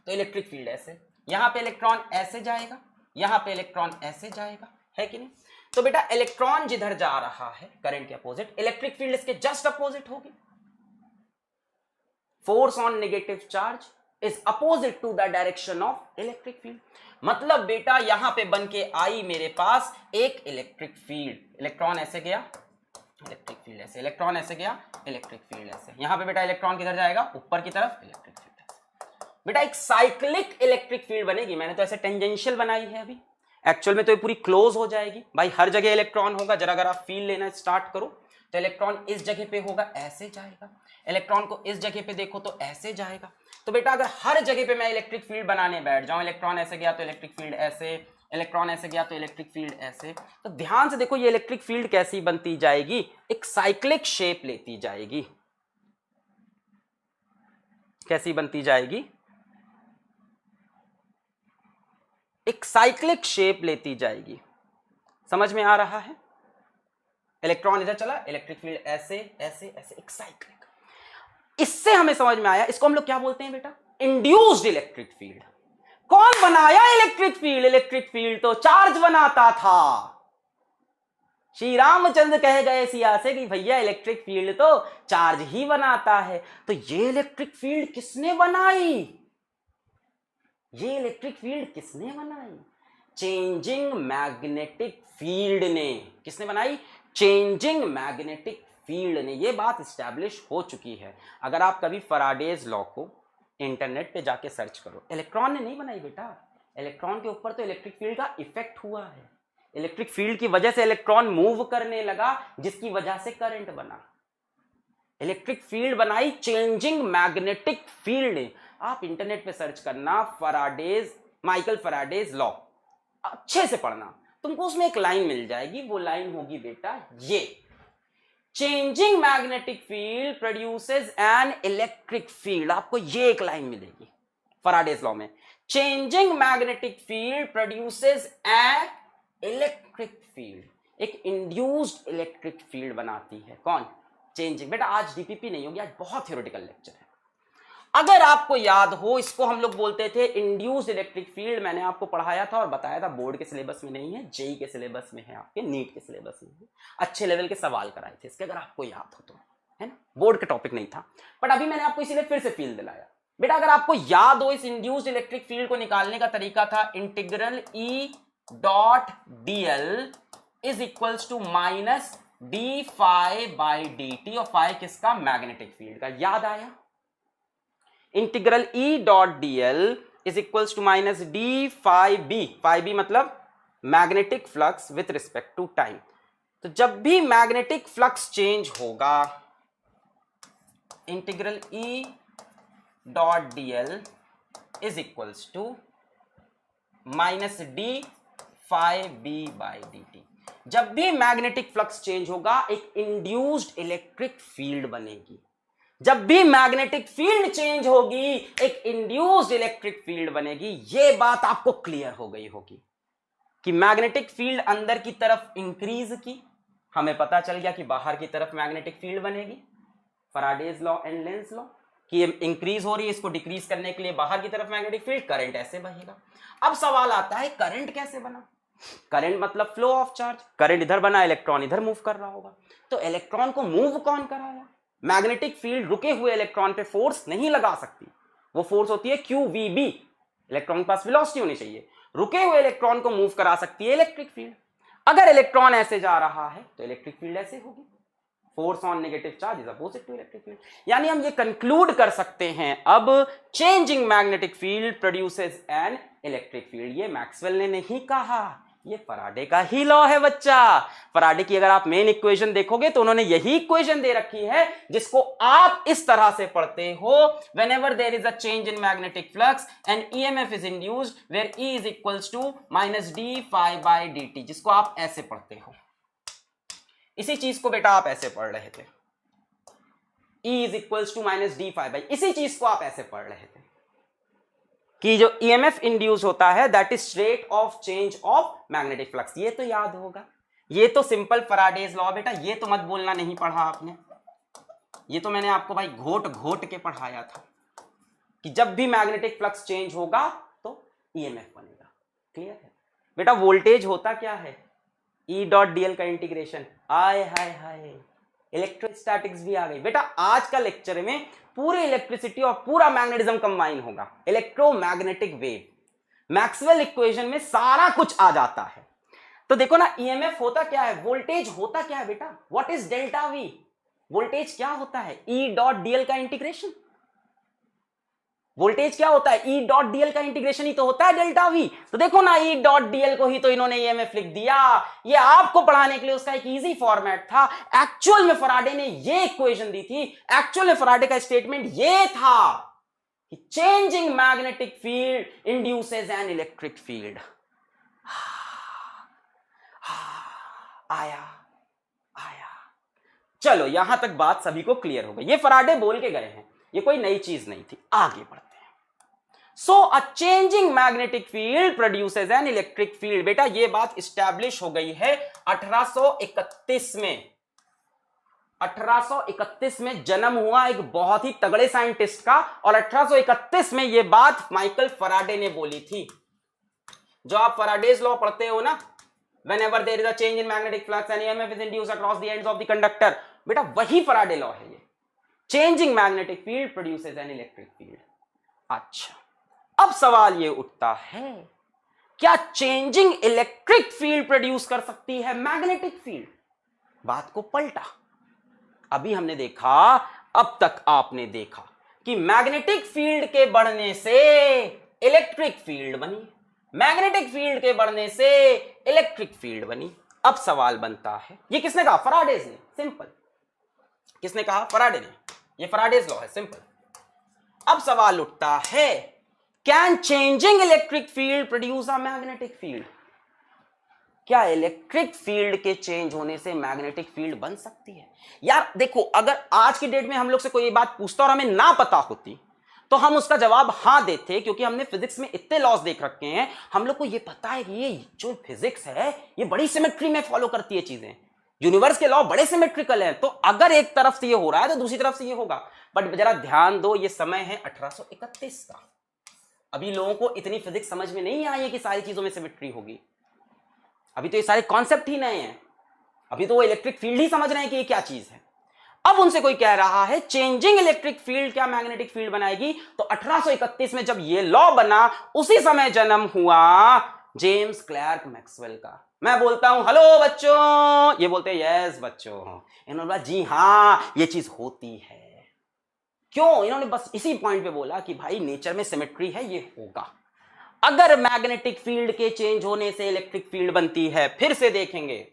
तो इलेक्ट्रिक फील्ड ऐसे। यहां पे इलेक्ट्रॉन ऐसे जाएगा, यहां पे इलेक्ट्रॉन ऐसे जाएगा, है कि नहीं? तो बेटा इलेक्ट्रॉन जिधर जा रहा है करंट के अपोजिट, इलेक्ट्रिक फील्ड इसके जस्ट अपोजिट होगी। Force on negative charge is opposite to the direction of electric field. मतलब बेटा यहां पे बन के आई मेरे पास एक इलेक्ट्रिक फील्ड। इलेक्ट्रॉन ऐसे गया, इलेक्ट्रिक फील्ड ऐसे, इलेक्ट्रॉन ऐसे गया, इलेक्ट्रिक फील्ड ऐसे। यहां पे बेटा इलेक्ट्रॉन किधर जाएगा? ऊपर की तरफ, इलेक्ट्रिक फील्ड। बेटा एक साइक्लिक इलेक्ट्रिक फील्ड बनेगी। मैंने तो ऐसे टेंजेंशियल बनाई है अभी, एक्चुअल में तो ये पूरी क्लोज हो जाएगी। भाई हर जगह इलेक्ट्रॉन होगा, जरा अगर आप फील लेना स्टार्ट करो तो इलेक्ट्रॉन इस जगह पे होगा, ऐसे जाएगा। इलेक्ट्रॉन को इस जगह पे देखो तो ऐसे जाएगा। तो बेटा अगर हर जगह पे मैं इलेक्ट्रिक फील्ड बनाने बैठ जाऊं, इलेक्ट्रॉन ऐसे गया तो इलेक्ट्रिक फील्ड ऐसे, इलेक्ट्रॉन ऐसे गया तो इलेक्ट्रिक फील्ड ऐसे, तो ध्यान से देखो ये इलेक्ट्रिक फील्ड कैसी बनती जाएगी? एक साइक्लिक शेप लेती जाएगी। कैसी बनती जाएगी? एक साइक्लिक शेप लेती जाएगी। समझ में आ रहा है? इलेक्ट्रॉन इधर चला, इलेक्ट्रिक फील्ड ऐसे ऐसे ऐसे, एक साइक्लिक। इससे हमें समझ में आया, इसको हम लोग क्या बोलते हैं बेटा? Induced electric field. कौन बनाया इलेक्ट्रिक फील्ड? इलेक्ट्रिक फील्ड तो चार्ज बनाता था। श्री रामचंद्र कह गए सिया से कि भैया इलेक्ट्रिक फील्ड तो चार्ज ही बनाता है। तो ये इलेक्ट्रिक फील्ड किसने बनाई? ये इलेक्ट्रिक फील्ड किसने बनाई? चेंजिंग मैग्नेटिक फील्ड ने। किसने बनाई? चेंजिंग मैग्नेटिक फील्ड ने। ये बात स्टैब्लिश हो चुकी है। अगर आप कभी फैराडेज लॉ को इंटरनेट पे जाके सर्च करो, इलेक्ट्रॉन ने नहीं बनाई बेटा। इलेक्ट्रॉन के ऊपर तो इलेक्ट्रिक फील्ड का इफेक्ट हुआ है। इलेक्ट्रिक फील्ड की वजह से इलेक्ट्रॉन मूव करने लगा, जिसकी वजह से करंट बना। इलेक्ट्रिक फील्ड बनाई चेंजिंग मैग्नेटिक फील्ड ने। आप इंटरनेट पे सर्च करना फैराडेज, माइकल फैराडेज लॉ, अच्छे से पढ़ना, तुमको उसमें एक लाइन मिल जाएगी। वो लाइन होगी बेटा ये, changing magnetic field produces an electric field. आपको ये एक लाइन मिलेगी फैराडेज लॉ में, changing magnetic field produces an electric field. एक इंड्यूस्ड इलेक्ट्रिक फील्ड बनाती है। कौन? चेंजिंग। बेटा आज डीपीपी नहीं होगी, आज बहुत थ्योरेटिकल लेक्चर है। अगर आपको याद हो, इसको हम लोग बोलते थे इंड्यूस्ड इलेक्ट्रिक फील्ड। मैंने आपको पढ़ाया था और बताया था, बोर्ड के सिलेबस में नहीं है, जेई के सिलेबस में है, आपके नीट के सिलेबस में है। अच्छे लेवल के सवाल कराए थे इसके, अगर आपको याद हो तो, है ना। बोर्ड का टॉपिक नहीं था, बट अभी मैंने आपको इसीलिए फिर से फील दिलाया। बेटा अगर आपको याद हो, इस इंड्यूस्ड इलेक्ट्रिक फील्ड को निकालने का तरीका था integral E dot D L is equals to minus D phi by D T, और फाई किसका? मैग्नेटिक फील्ड का। याद आया? Integral E dot D L is equals to minus D phi B. Phi B मतलब magnetic flux with respect to time. तो जब भी magnetic flux change होगा, integral E dot D L is equals to minus D phi B by D T. जब भी magnetic flux change होगा, एक induced electric field बनेगी। जब भी मैग्नेटिक फील्ड चेंज होगी, एक इंड्यूस्ड इलेक्ट्रिक फील्ड बनेगी। ये बात आपको क्लियर हो गई होगी कि मैग्नेटिक फील्ड अंदर की तरफ इंक्रीज की, हमें पता चल गया कि बाहर की तरफ मैग्नेटिक फील्ड बनेगी। Faraday's law and Lenz law कि ये इंक्रीज हो रही है, इसको डिक्रीज करने के लिए बाहर की तरफ मैग्नेटिक फील्ड, करंट ऐसे बहेगा। अब सवाल आता है करंट कैसे बना? करंट मतलब फ्लो ऑफ चार्ज। करंट इधर बना, इलेक्ट्रॉन इधर मूव कर रहा होगा। तो इलेक्ट्रॉन को मूव कौन कराया? मैग्नेटिक फील्ड रुके हुए इलेक्ट्रॉन पे फोर्स नहीं लगा सकती। वो फोर्स होती है QVB। इलेक्ट्रॉन के पास वेलोसिटी होनी चाहिए। रुके हुए इलेक्ट्रॉन को मूव करा सकती है इलेक्ट्रिक फील्ड। अगर इलेक्ट्रॉन ऐसे जा रहा है तो इलेक्ट्रिक फील्ड ऐसे होगी। Force on negative charge is opposite to electric field. यानी हम ये कंक्लूड कर सकते हैं अब, changing magnetic field produces an electric field. ये मैक्सवेल ने नहीं कहा, ये फैराडे का ही लॉ है बच्चा। फैराडे की अगर आप मेन इक्वेशन देखोगे तो उन्होंने यही इक्वेशन दे रखी है, जिसको आप इस तरह से पढ़ते हो, whenever there is a change in magnetic flux and EMF is induced where E is equals to minus d phi by dt, जिसको आप ऐसे पढ़ते हो। इसी चीज को बेटा आप ऐसे पढ़ रहे थे, E is equals to minus d phi by, इसी चीज को आप ऐसे पढ़ रहे थे कि जो EMF इंड्यूस होता है that is rate of change of magnetic flux. ये तो याद होगा, ये तो सिंपल फैराडेज लॉ बेटा, ये तो मत बोलना नहीं पढ़ा आपने। ये तो मैंने आपको भाई घोट घोट के पढ़ाया था कि जब भी मैग्नेटिक फ्लक्स चेंज होगा तो EMF बनेगा। क्लियर है बेटा? वोल्टेज होता क्या है? E डॉट DL का इंटीग्रेशन। आय हाय हाय, इलेक्ट्रोस्टैटिक्स भी आ गई बेटा। आज का लेक्चर में पूरी इलेक्ट्रिसिटी और पूरा मैग्नेटिज्म कंबाइन होगा। इलेक्ट्रोमैग्नेटिक वेव, मैक्सवेल इक्वेशन में सारा कुछ आ जाता है। तो देखो ना, EMF होता क्या है, वोल्टेज होता क्या है बेटा? What is delta V? Voltage क्या होता है? E डॉट DL का इंटीग्रेशन। वोल्टेज क्या होता है? E डॉट DL का इंटीग्रेशन ही तो होता है डेल्टा V। तो देखो ना, E डॉट DL को ही तो इन्होंने EMF लिख दिया। ये आपको पढ़ाने के लिए उसका एक इजी फॉर्मेट था। एक्चुअल में फैराडे ने ये इक्वेशन दी थी, एक्चुअल में फैराडे का स्टेटमेंट ये था कि changing magnetic field induces N electric field. आया आया। चलो यहां तक बात सभी को क्लियर हो गई। ये फैराडे बोल के गए हैं, ये कोई नई चीज नहीं थी। आगे बढ़ते हैं। So a changing magnetic field produces an electric field. बेटा ये बात स्टैब्लिश हो गई है 1831 में। 1831 में जन्म हुआ एक बहुत ही तगड़े साइंटिस्ट का, और 1831 में यह बात माइकल फैराडे ने बोली थी। जो आप फैराडेज लॉ पढ़ते हो ना, whenever there is a change in magnetic flux and EMF is induced across the ends of the conductor, बेटा वही फैराडे लॉ है ये। Changing magnetic field produces an electric field. अच्छा, अब सवाल ये उठता है, क्या चेंजिंग इलेक्ट्रिक फील्ड प्रोड्यूस कर सकती है मैग्नेटिक फील्ड? बात को पलटा। अभी हमने देखा, अब तक आपने देखा कि मैग्नेटिक फील्ड के बढ़ने से इलेक्ट्रिक फील्ड बनी, मैग्नेटिक फील्ड के बढ़ने से इलेक्ट्रिक फील्ड बनी। अब सवाल बनता है, ये किसने कहा? फैराडेज ने। सिंपल। किसने कहा? फैराडे ने। ये फैराडेज लॉ है, सिंपल। अब सवाल उठता है, can changing electric field produce a magnetic field? क्या इलेक्ट्रिक फील्ड के चेंज होने से मैग्नेटिक फील्ड बन सकती है? यार देखो, अगर आज की डेट में हम लोग से कोई ये बात पूछता और हमें ना पता होती तो हम उसका जवाब हाँ देते, क्योंकि हमने फिजिक्स में इतने लॉज देख रखे हैं, हम लोग को ये पता है कि ये जो फिजिक्स है ये बड़ी सिमेट्री में फॉलो करती है चीजें, यूनिवर्स के लॉ बड़े सिमेट्रिकल हैं, तो अगर एक तरफ से ये हो रहा है तो दूसरी तरफ से ये होगा। बट जरा ध्यान दो, ये समय है 1831 का। अभी लोगों को इतनी फिजिक्स समझ में नहीं आई है कि सारी चीजों में सिमेट्री होगी। अभी तो ये सारे कॉन्सेप्ट ही नए हैं। अभी तो वो इलेक्ट्रिक फील्ड ही समझ रहे हैं कि ये क्या चीज है। अब उनसे कोई कह रहा है चेंजिंग इलेक्ट्रिक फील्ड क्या मैग्नेटिक फील्ड बनाएगी, तो 1831 में जब ये लॉ बना, उसी समय जन्म हुआ जेम्स क्लर्क मैक्सवेल का। मैं बोलता हूं हेलो बच्चों, ये बोलते हैं यस बच्चों। इन्होंने बोला जी हाँ ये चीज होती है। क्यों? इन्होंने बस इसी पॉइंट पे बोला कि भाई नेचर में सिमेट्री है, ये होगा। अगर मैग्नेटिक फील्ड के चेंज होने से इलेक्ट्रिक फील्ड बनती है, फिर से देखेंगे,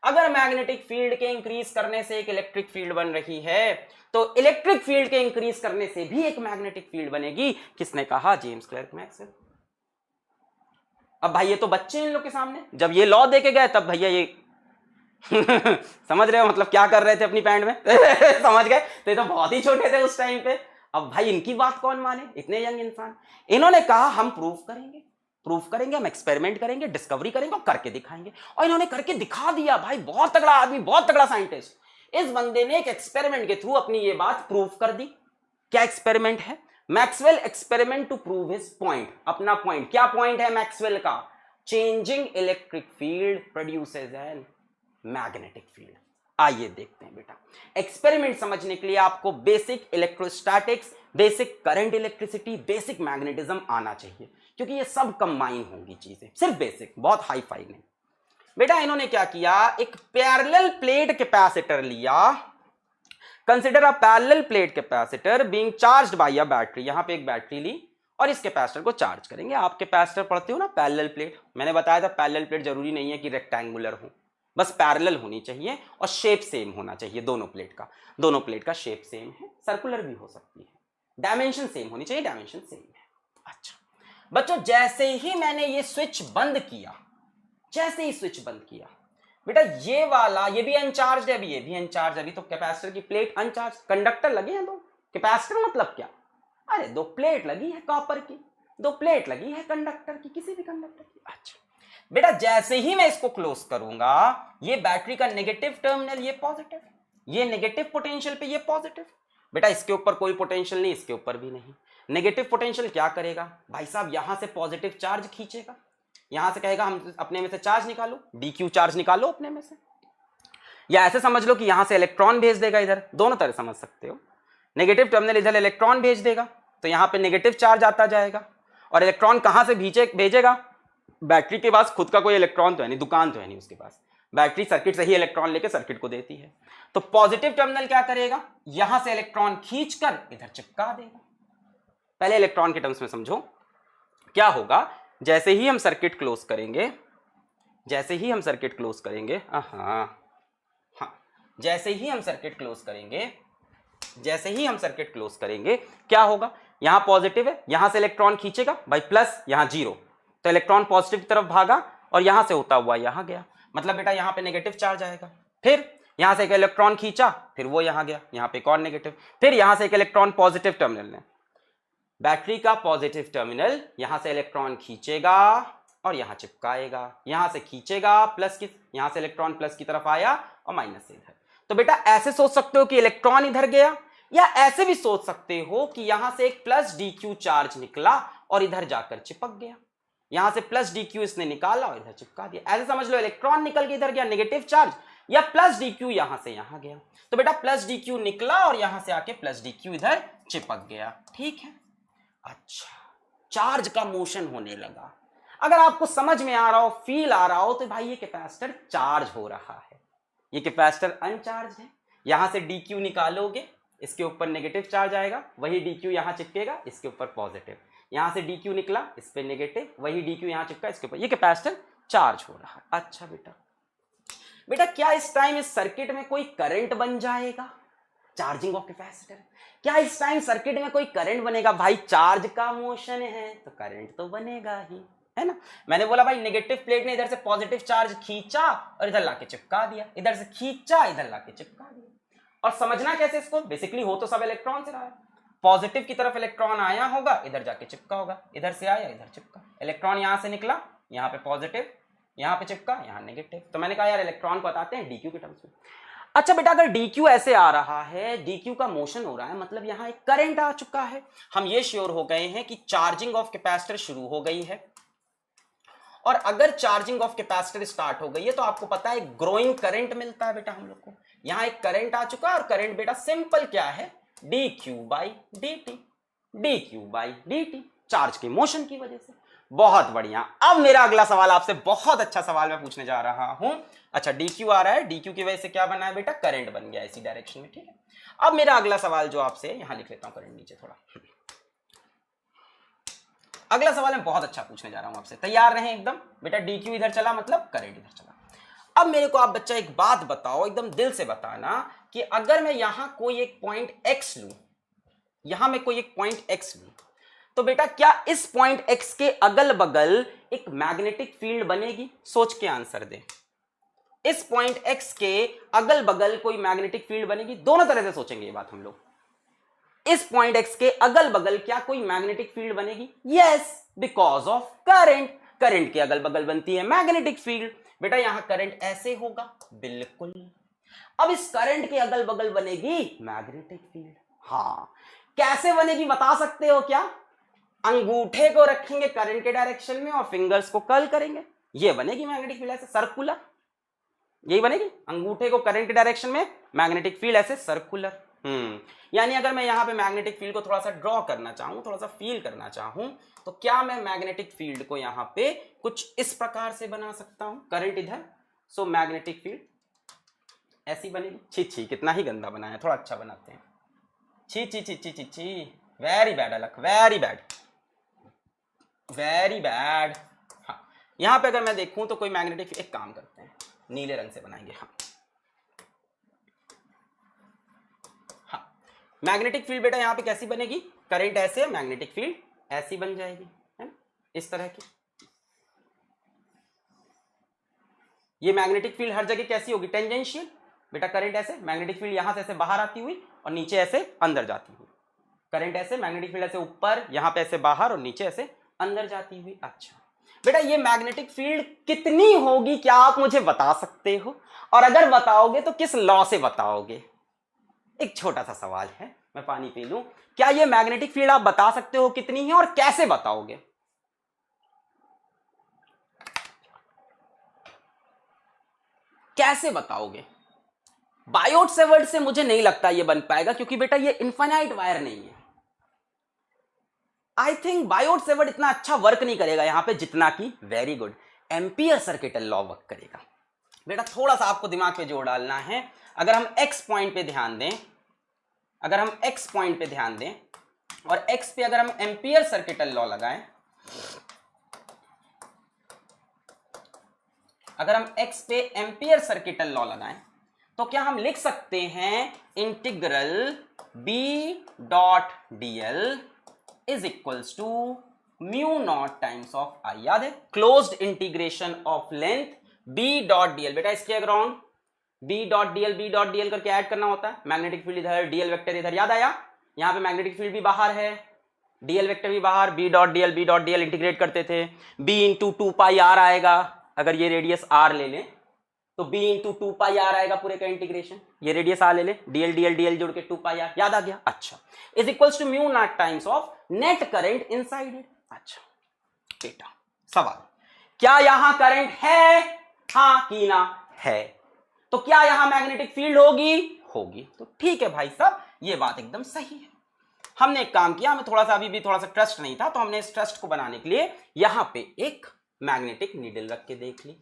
अगर मैग्नेटिक फील्ड के इंक्रीज करने से एक इलेक्ट्रिक फील्ड बन रही है, तो इलेक्ट्रिक फील्ड के इंक्रीज करने से भी एक मैग्नेटिक फील्ड बनेगी। किसने कहा? James clerk Maxwell. अब भाई ये तो बच्चे इन लोग के सामने, जब ये लॉ देके गए तब भैया ये समझ रहे हो मतलब क्या कर रहे थे अपनी पैंट में समझ गए? तो ये तो बहुत ही छोटे थे उस टाइम पे। अब भाई इनकी बात कौन माने, इतने यंग इंसान। इन्होंने कहा हम प्रूफ करेंगे, हम एक्सपेरिमेंट करेंगे, डिस्कवरी करेंगे और करके दिखाएंगे। और इन्होंने करके दिखा दिया भाई। बहुत तगड़ा आदमी, बहुत तगड़ा साइंटिस्ट। इस बंदे ने एक एक्सपेरिमेंट के थ्रू अपनी ये बात प्रूफ कर दी। क्या एक्सपेरिमेंट है? Maxwell experiment to prove his point, अपना पॉइंट। क्या पॉइंट है मैक्सवेल का? Changing electric field produces an magnetic field. आइए देखते हैं बेटा। एक्सपेरिमेंट समझने के लिए आपको basic electrostatics, basic current electricity, basic magnetism आना चाहिए, क्योंकि ये सब कंबाइन होंगी चीजें, सिर्फ बेसिक, बहुत हाई फाई नहीं। बेटा इन्होंने क्या किया, एक पैरेलल प्लेट कैपेसिटर लिया। Consider a parallel plate capacitor being charged bye a battery. यहां पे एक बैटरी ली और इस कैपेसिटर को चार्ज करेंगे। आप कैपेसिटर पढ़ते हो ना, पैरेलल प्लेट। मैंने बताया था पैरेलल प्लेट जरूरी नहीं है कि रेक्टेंगुलर हो, बस पैरेलल होनी चाहिए और शेप सेम होना चाहिए दोनों प्लेट का। दोनों प्लेट का शेप सेम है, सर्कुलर भी हो सकती है, डायमेंशन सेम होनी चाहिए, डायमेंशन सेम है। अच्छा बच्चों, जैसे ही मैंने ये स्विच बंद किया, जैसे ही स्विच बंद किया बेटा, ये वाला ये भी अनचार्ज है, अभी ये भी अनचार्ज है। अभी तो कैपेसिटर की प्लेट अनचार्ज, कंडक्टर लगे हैं दो। कैपेसिटर मतलब क्या? अरे दो प्लेट लगी है कॉपर की, दो प्लेट लगी है कंडक्टर की, किसी भी कंडक्टर की। अच्छा बेटा, जैसे ही मैं इसको क्लोज करूंगा, ये बैटरी का नेगेटिव टर्मिनल, ये पॉजिटिव, ये नेगेटिव पोटेंशियल पे ये पॉजिटिव। बेटा इसके ऊपर कोई पोटेंशियल नहीं, इसके ऊपर भी नहीं। नेगेटिव पोटेंशियल क्या करेगा भाई साहब? यहां से पॉजिटिव चार्ज खींचेगा, यहां से कहेगा हम अपने में से चार्ज निकालो, डीक्यू चार्ज निकालो अपने में से। या ऐसे समझ लो कि यहां से इलेक्ट्रॉन भेज देगा इधर, दोनों तरह समझ सकते हो। नेगेटिव टर्मिनल इधर इलेक्ट्रॉन भेज देगा, तो यहां पे नेगेटिव चार्ज आता जाएगा। और इलेक्ट्रॉन कहां से भेजेगा? बैटरी के पास खुद का कोई इलेक्ट्रॉन तो है नहीं, दुकान तो है नहीं उसके पास। बैटरी सर्किट से ही इलेक्ट्रॉन लेके सर्किट को देती है। तो पॉजिटिव टर्मिनल क्या करेगा? यहां से इलेक्ट्रॉन खींचकर इधर चिपका देगा। पहले इलेक्ट्रॉन के टर्म्स में समझो क्या होगा। जैसे ही हम सर्किट क्लोज करेंगे, जैसे ही हम सर्किट क्लोज करेंगे, जैसे ही हम सर्किट क्लोज करेंगे, जैसे ही हम सर्किट क्लोज करेंगे, क्या होगा? यहां पॉजिटिव है, यहां से इलेक्ट्रॉन खींचेगा भाई प्लस, यहां जीरो, तो इलेक्ट्रॉन पॉजिटिव की तरफ भागा और यहां से होता हुआ यहां गया। मतलब बेटा यहां पे नेगेटिव चार्ज आएगा। फिर यहां से एक इलेक्ट्रॉन खींचा, फिर वो यहां गया, यहां पे एक और नेगेटिव, फिर यहां से एक इलेक्ट्रॉन पॉजिटिव टर्मिनल ने, बैटरी का पॉजिटिव टर्मिनल, यहां से इलेक्ट्रॉन खींचेगा और यहां चिपकाएगा, यहां से खींचेगा प्लस की, यहां से इलेक्ट्रॉन प्लस की तरफ आया और माइनस से इधर। तो बेटा ऐसे सोच सकते हो कि इलेक्ट्रॉन इधर गया, या ऐसे भी सोच सकते हो कि यहां से एक प्लस DQ चार्ज निकला और इधर जाकर चिपक गया, यहां से प्लस DQ इसने निकाला और इधर चिपका दिया। ऐसे समझ लो इलेक्ट्रॉन निकल के इधर गया नेगेटिव चार्ज, या प्लस DQ यहां से यहां गया। तो बेटा प्लस DQ निकला और यहां से आके प्लस DQ इधर चिपक गया, ठीक है। अच्छा, चार्ज का मोशन होने लगा। अगर आपको समझ में आ रहा हो, फील आ रहा हो, तो भाई ये कैपेसिटर चार्ज हो रहा है, ये कैपेसिटर अनचार्ज है। यहां से DQ निकालोगे, इसके ऊपर नेगेटिव चार्ज आएगा, वही DQ यहां चिपकेगा, इसके ऊपर पॉजिटिव। यहां से DQ निकला, इस पे नेगेटिव, वही DQ यहां चिपका, इसके ऊपर। ये कैपेसिटर चार्ज हो रहा है। अच्छा बेटा क्या इस टाइम इस सर्किट में कोई करंट बन जाएगा? चार्जिंग ऑफ कैपेसिटर, क्या इस टाइम सर्किट में कोई करंट बनेगा? भाई चार्ज का मोशन है तो करंट तो बनेगा ही, है ना। मैंने बोला भाई नेगेटिव प्लेट ने इधर से पॉजिटिव चार्ज खींचा और इधर लाके चिपका दिया, इधर से खींचा इधर लाके चिपका दिया। और समझना कैसे इसको, बेसिकली हो तो सब इलेक्ट्रॉन से रहा है। पॉजिटिव की तरफ इलेक्ट्रॉन आया होगा, इधर जाके चिपका होगा, इधर से आया इधर चिपका। इलेक्ट्रॉन यहां से निकला, यहां पे पॉजिटिव, यहां पे चिपका, यहां नेगेटिव। तो मैंने कहा यार इलेक्ट्रॉन को बताते हैं DQ के टर्म्स में। अच्छा बेटा अगर DQ ऐसे आ रहा है, DQ का मोशन हो रहा है, मतलब यहां एक करंट आ चुका है। हम ये श्योर हो गए हैं कि चार्जिंग ऑफ कैपेसिटर शुरू हो गई है। और अगर चार्जिंग ऑफ कैपेसिटर स्टार्ट हो गई है तो आपको पता है ग्रोइंग करंट मिलता है बेटा हम लोग को। यहां एक करंट आ चुका है और करंट बेटा सिंपल क्या है, dQ/dt, dQ/dt, चार्ज के मोशन की वजह से। बहुत बढ़िया। अब मेरा अगला सवाल आपसे बहुत अच्छा सवाल मैं पूछने जा रहा हूं। अच्छा DQ आ रहा है, DQ की वजह से क्या बना है बेटा, करंट बन गया इसी डायरेक्शन में, ठीक है। अब मेरा अगला सवाल जो आपसे, यहां लिख लेता हूं करंट नीचे थोड़ा। अगला सवाल मैं बहुत अच्छा पूछने जा रहा हूं आपसे, तैयार रहें एकदम। बेटा DQ इधर चला मतलब करंट इधर चला। अब मेरे को आप बच्चा एक बात बताओ, एकदम दिल से बताना, कि अगर मैं यहां कोई एक पॉइंट X लूं, यहां मैं कोई एक पॉइंट X लूं, तो बेटा क्या इस पॉइंट X के अगल बगल एक मैग्नेटिक फील्ड बनेगी? सोच के आंसर दे। इस पॉइंट X के अगल बगल कोई मैग्नेटिक फील्ड बनेगी? दोनों तरह से सोचेंगे ये बात हम लोग। इस पॉइंट X के अगल बगल क्या कोई मैग्नेटिक फील्ड बनेगी? Yes, because of current. Current के अगल बगल बनती है मैग्नेटिक फील्ड। बेटा यहां करंट ऐसे होगा, बिल्कुल। अब इस करंट के अगल बगल बनेगी मैग्नेटिक फील्ड। हां, कैसे बनेगी बता सकते हो क्या? अंगूठे को रखेंगे करंट के डायरेक्शन में और फिंगर्स को कर्ल करेंगे, ये बनेगी मैग्नेटिक फील्ड, ऐसे सर्कुलर। यही बनेगी, अंगूठे को करंट के डायरेक्शन में, मैग्नेटिक फील्ड ऐसे सर्कुलर। यानी अगर मैं यहां पे मैग्नेटिक फील्ड को थोड़ा सा ड्रॉ करना चाहूं, थोड़ा सा फील करना चाहूं, तो क्या मैं मैग्नेटिक फील्ड को यहां पे कुछ इस प्रकार से बना सकता हूं, करंट इधर, सो मैग्नेटिक फील्ड ऐसी बनेगी। छी छी, कितना ही गंदा बनाया, थोड़ा अच्छा बनाते हैं। छी छी छी छी छी छी, वेरी बैड अलग, वेरी बैड, वेरी बैड। हाँ, यहां पे अगर मैं देखूं तो कोई मैग्नेटिक, एक काम करते हैं नीले रंग से बनाएंगे। हाँ, मैग्नेटिक फील्ड बेटा यहां पे कैसी बनेगी, करंट ऐसे, मैग्नेटिक फील्ड ऐसी बन जाएगी, है ना, इस तरह की। ये मैग्नेटिक फील्ड हर जगह कैसी होगी, टेंजेंशियल। बेटा करंट ऐसे, मैग्नेटिक फील्ड यहां से ऐसे बाहर आती हुई और नीचे ऐसे अंदर जाती हुई। करंट ऐसे, मैग्नेटिक फील्ड ऐसे ऊपर, यहां पे ऐसे बाहर और नीचे ऐसे अंदर जाती हुई। अच्छा बेटा ये मैग्नेटिक फील्ड कितनी होगी, क्या आप मुझे बता सकते हो? और अगर बताओगे तो किस लॉ से बताओगे? एक छोटा सा सवाल है, मैं पानी पी लूं। क्या ये मैग्नेटिक फील्ड आप बता सकते हो कितनी है और कैसे बताओगे? कैसे बताओगे? बायोट सेवर्ट से मुझे नहीं लगता ये बन पाएगा, क्योंकि बेटा ये इनफाइनाइट वायर नहीं है। आई थिंक बायोट सेवर्ट इतना अच्छा वर्क नहीं करेगा यहां पे जितना कि, very good, ampere circuital law work करेगा। बेटा थोड़ा सा आपको दिमाग पे जोर डालना है। अगर हम एक्स पॉइंट पे ध्यान दें, अगर हम एक्स पॉइंट पे ध्यान दें और एक्स पे अगर हम एम्पियर सर्किटल लॉ लगाएं, अगर हम एक्स पे एम्पियर सर्किटल लॉ लगाएं, तो क्या हम लिख सकते हैं integral B.dl is equals to mu not times of I. याद है, closed integration of length B.dl। बेटा इसके अराउंड B.dl करके ऐड करना होता है, मैग्नेटिक फील्ड इधर, डीएल वेक्टर इधर, याद आया? यहां पे मैग्नेटिक फील्ड भी बाहर है, डीएल वेक्टर भी बाहर, बी डॉट डीएल इंटीग्रेट करते थे, बी इंटू 2πr आएगा, अगर ये रेडियस r ले लें तो b इंटू 2πr आएगा पूरे का इंटीग्रेशन, ये रेडियस r ले ले, डीएल जुड़ के 2πr, याद आ गया। अच्छा, is equals to mu not times of net current inside it. अच्छा बेटा सवाल, क्या यहां करंट है, हाँ कि ना है, तो क्या यहां मैग्नेटिक फील्ड होगी, तो ठीक है भाई साहब, ये बात एकदम सही है। हमने एक काम किया, हमें थोड़ा सा अभी भी थोड़ा सा ट्रस्ट नहीं था, तो हमने इस ट्रस्ट को बनाने के लिए यहां पे एक मैग्नेटिक नीडल रख के देख ली,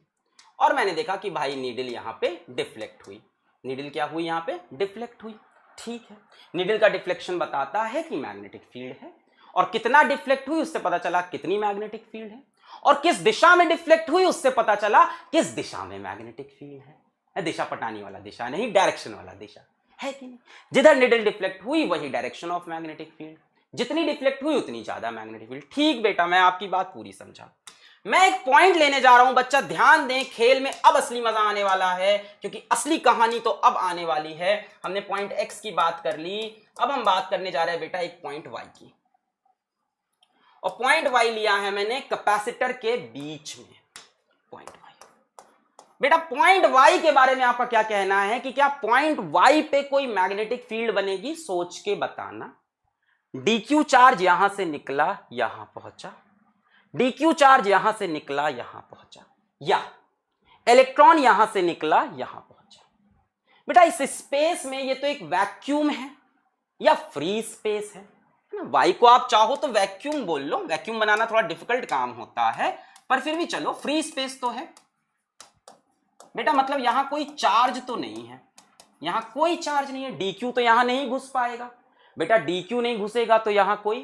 और मैंने देखा कि भाई नीडल यहां पे डिफ्लेक्ट हुई, नीडल क्या हुई, यहां पे डिफ्लेक्ट हुई। ठीक है, नीडल का डिफ्लेक्शन बताता है कि मैग्नेटिक फील्ड है, और कितना डिफ्लेक्ट हुई उससे पता चला कितनी मैग्नेटिक फील्ड है, और किस दिशा में डिफ्लेक्ट हुई उससे पता चला किस दिशा में मैग्नेटिक फील्ड है। दिशा पटानी वाला दिशा नहीं, डायरेक्शन वाला दिशा है कि नहीं। जिधर निडल डिफ्लेक्ट हुई वही डायरेक्शन ऑफ मैग्नेटिक फील्ड, जितनी डिफ्लेक्ट हुई उतनी ज्यादा मैग्नेटिक फील्ड। ठीक बेटा, मैं आपकी बात पूरी समझा। मैं एक पॉइंट लेने जा रहा हूं बच्चा, ध्यान दें, खेल में अब असली मजा आने वाला है, क्योंकि असली कहानी तो अब आने वाली है। हमने पॉइंट एक्स की बात कर ली, अब हम बात करने जा रहे हैं बेटा एक पॉइंट वाई की, और पॉइंट वाई लिया है मैंने कैपेसिटर के बीच में। पॉइंट वाई बेटा, पॉइंट वाई के बारे में आपका क्या कहना है कि क्या पॉइंट वाई पे कोई मैग्नेटिक फील्ड बनेगी, सोच के बताना। डीक्यू चार्ज यहां से निकला यहां पहुंचा, डीक्यू चार्ज यहां से निकला यहां पहुंचा, या इलेक्ट्रॉन यहां से निकला यहां पहुंचा। बेटा इस स्पेस में ये तो एक वैक्यूम है या फ्री स्पेस है ना। वाई को आप चाहो तो वैक्यूम बोल लो, वैक्यूम बनाना थोड़ा डिफिकल्ट काम होता है, पर फिर भी चलो फ्री स्पेस तो है बेटा। मतलब यहां कोई चार्ज तो नहीं है, यहां कोई चार्ज नहीं है, डीक्यू तो यहां नहीं घुस पाएगा बेटा, डीक्यू नहीं घुसेगा तो यहां कोई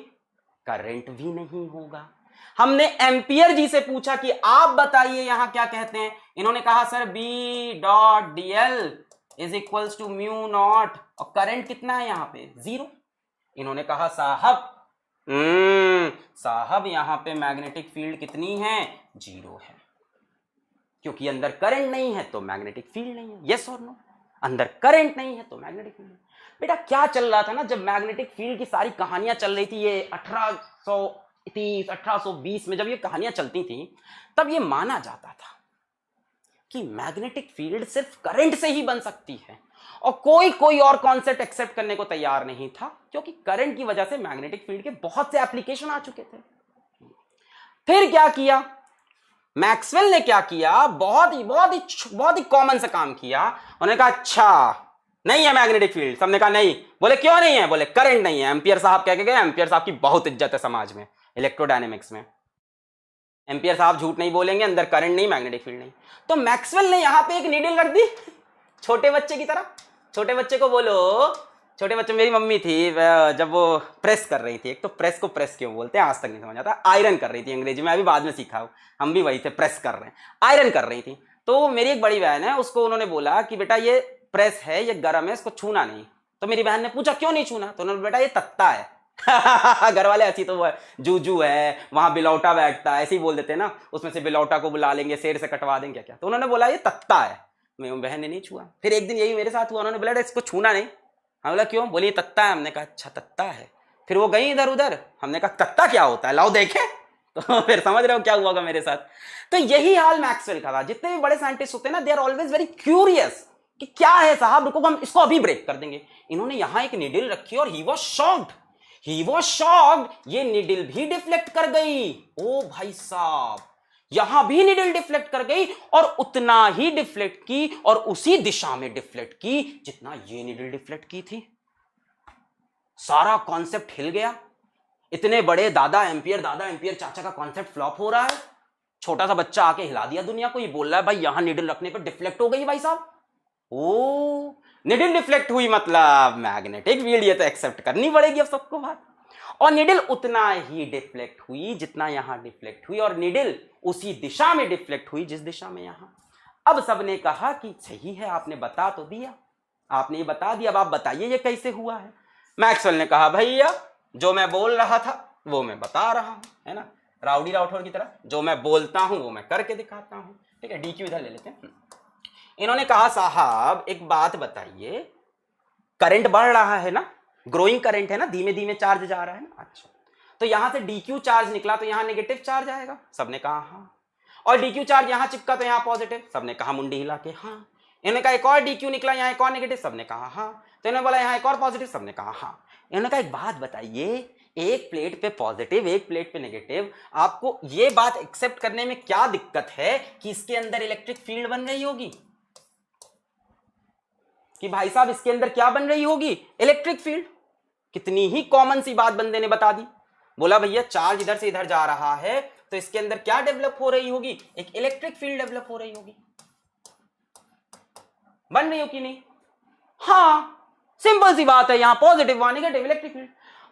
करंट भी नहीं होगा। हमने एम्पियर जी से पूछा कि आप बताइए यहां क्या कहते हैं, इन्होंने कहा sir B dot DL is equals to mu naught, और करंट कितना है यहां पे, 0। इन्होंने कहा साहब यहां पे मैग्नेटिक फील्ड कितनी है, 0 है, क्योंकि अंदर करंट नहीं है तो मैग्नेटिक फील्ड नहीं है। यस और नो, अंदर करंट नहीं है तो मैग्नेटिक फील्ड। बेटा क्या चल रहा था ना, जब मैग्नेटिक फील्ड की सारी कहानियां चल रही थी, ये 1830 1820 में जब ये कहानियां चलती थी, तब ये माना जाता था कि मैग्नेटिक फील्ड सिर्फ करंट से ही बन सकती है, और कोई और कॉन्सेप्ट एक्सेप्ट करने को तैयार नहीं था, क्योंकि करंट की वजह से मैग्नेटिक फील्ड के बहुत से एप्लीकेशन आ चुके थे। फिर क्या किया मैक्सवेल ने, क्या किया, बहुत ही कॉमन सा काम किया। उन्होंने कहा अच्छा नहीं है मैग्नेटिक फील्ड, सबने कहा नहीं, बोले क्यों नहीं है, बोले करंट नहीं है। एम्पियर साहब कह के गए, एम्पियर साहब की बहुत इज्जत है समाज में, इलेक्ट्रोडायनेमिक्स में। एम्पियर साहब झूठ नहीं बोलेंगे, अंदर करंट नहीं, मैग्नेटिक फील्ड नहीं। तो मैक्सवेल ने यहां पे एक नीडल रख दी, छोटे बच्चे की तरह। छोटे बच्चे को बोलो, छोटे बच्चे, मेरी मम्मी थी जब वो प्रेस कर रही थी, एक तो प्रेस को प्रेस क्यों बोलते हैं आज तक नहीं समझ आता, आयरन कर रही थी अंग्रेजी में, अभी बाद में सीखा हूं, हम भी वही थे, प्रेस कर रहे हैं, आयरन कर रही थी। तो मेरी एक बड़ी बहन है, उसको उन्होंने बोला कि बेटा ये प्रेस है, ये गर्म है, इसको छूना नहीं। तो मेरी बहन ने पूछा क्यों नहीं छूना, तो उन्होंने बेटा ये तत्ता है। घर वाले अच्छी तो वो जूजू है, वहां बिलौटा बैठता है, ऐसे ही बोल देते हैं ना, उसमें से बिलौटा को बुला लेंगे, शेर से कटवा देंगे क्या क्या। तो उन्होंने बोला ये तत्ता है, मेरी बहन ने नहीं छुआ। फिर एक दिन यही मेरे साथ हुआ, उन्होंने बोला इसको छूना नहीं, हम बोला क्यों, बोली तत्ता है। हमने कहा अच्छा तत्ता है। फिर वो गई इधर उधर, हमने कहा तत्ता क्या होता है, लाओ देखे। तो फिर समझ रहे हो क्या हुआ मेरे साथ। तो यही हाल मैक्सवेल का था। जितने भी बड़े साइंटिस्ट होते हैं ना, they are always very curious कि क्या है साहब, रुको हम इसको अभी ब्रेक कर देंगे। इन्होंने यहां एक निडल रखी और ही वॉज शॉक्ड, ये निडल भी डिफ्लेक्ट कर गई। ओ भाई साहब, यहां भी निडल डिफ्लेक्ट कर गई, और उतना ही डिफ्लेक्ट की, और उसी दिशा में डिफ्लेक्ट की जितना ये निडल डिफ्लेक्ट की थी। सारा कॉन्सेप्ट हिल गया। इतने बड़े दादा एम्पियर चाचा का कॉन्सेप्ट फ्लॉप हो रहा है। छोटा सा बच्चा आके हिला दिया दुनिया को, ये बोल रहा है भाई यहां निडल रखने पर डिफ्लेक्ट हो गई भाई साहब। ओ निडल डिफ्लेक्ट हुई मतलब मैग्नेटिक फील्ड, ये तो एक्सेप्ट करनी पड़ेगी अब सबको बात। और निडल उतना ही डिफ्लेक्ट हुई जितना यहां डिफ्लेक्ट हुई, और निडल उसी दिशा में डिफ्लेक्ट हुई जिस दिशा में यहां। अब सबने कहा कि सही है, आपने बता तो दिया, आपने ये बता दिया, अब आप बताइए ये कैसे हुआ है। मैक्सवेल ने कहा भैया जो मैं बोल रहा था वो मैं बता रहा हूं, है ना, राउडी राठौर की तरह, जो मैं बोलता हूं वो मैं करके दिखाता हूं। ठीक है, डीक्यू इधर ले लेते हैं। इन्होंने कहा साहब एक बात बताइए, करंट बढ़ रहा है ना, ग्रोइंग करंट है ना, धीमे धीमे चार्ज जा रहा है ना। अच्छा, तो यहां से DQ चार्ज निकला तो यहां नेगेटिव चार्ज आएगा, सबने कहा हाँ। और DQ चार्ज यहां चिपका तो यहां पॉजिटिव, सबने कहा मुंडी हिला के हाँ। इन्होंने कहा एक और DQ निकला, यहां एक और नेगेटिव, सबने कहा हाँ। तो इन्होंने बोला यहां एक और पॉजिटिव, सबने कहा हाँ। इन्होंने कहा एक बात बताइए, एक प्लेट पे पॉजिटिव एक प्लेट पे नेगेटिव, आपको ये बात एक्सेप्ट करने में क्या दिक्कत है कि इसके अंदर इलेक्ट्रिक फील्ड बन रही होगी, कि भाई साहब इसके अंदर क्या बन रही होगी, इलेक्ट्रिक फील्ड। कितनी ही कॉमन सी बात बंदे ने बता दी। बोला भैया चार्ज इधर से इधर जा रहा है तो इसके अंदर क्या डेवलप हो रही होगी, एक इलेक्ट्रिक फील्ड डेवलप हो रही होगी। बन रही हो कि नहीं? हाँ, सिंपल सी बात है, यहां पॉजिटिव वहां नेगेटिव, इलेक्ट्रिक फील्ड।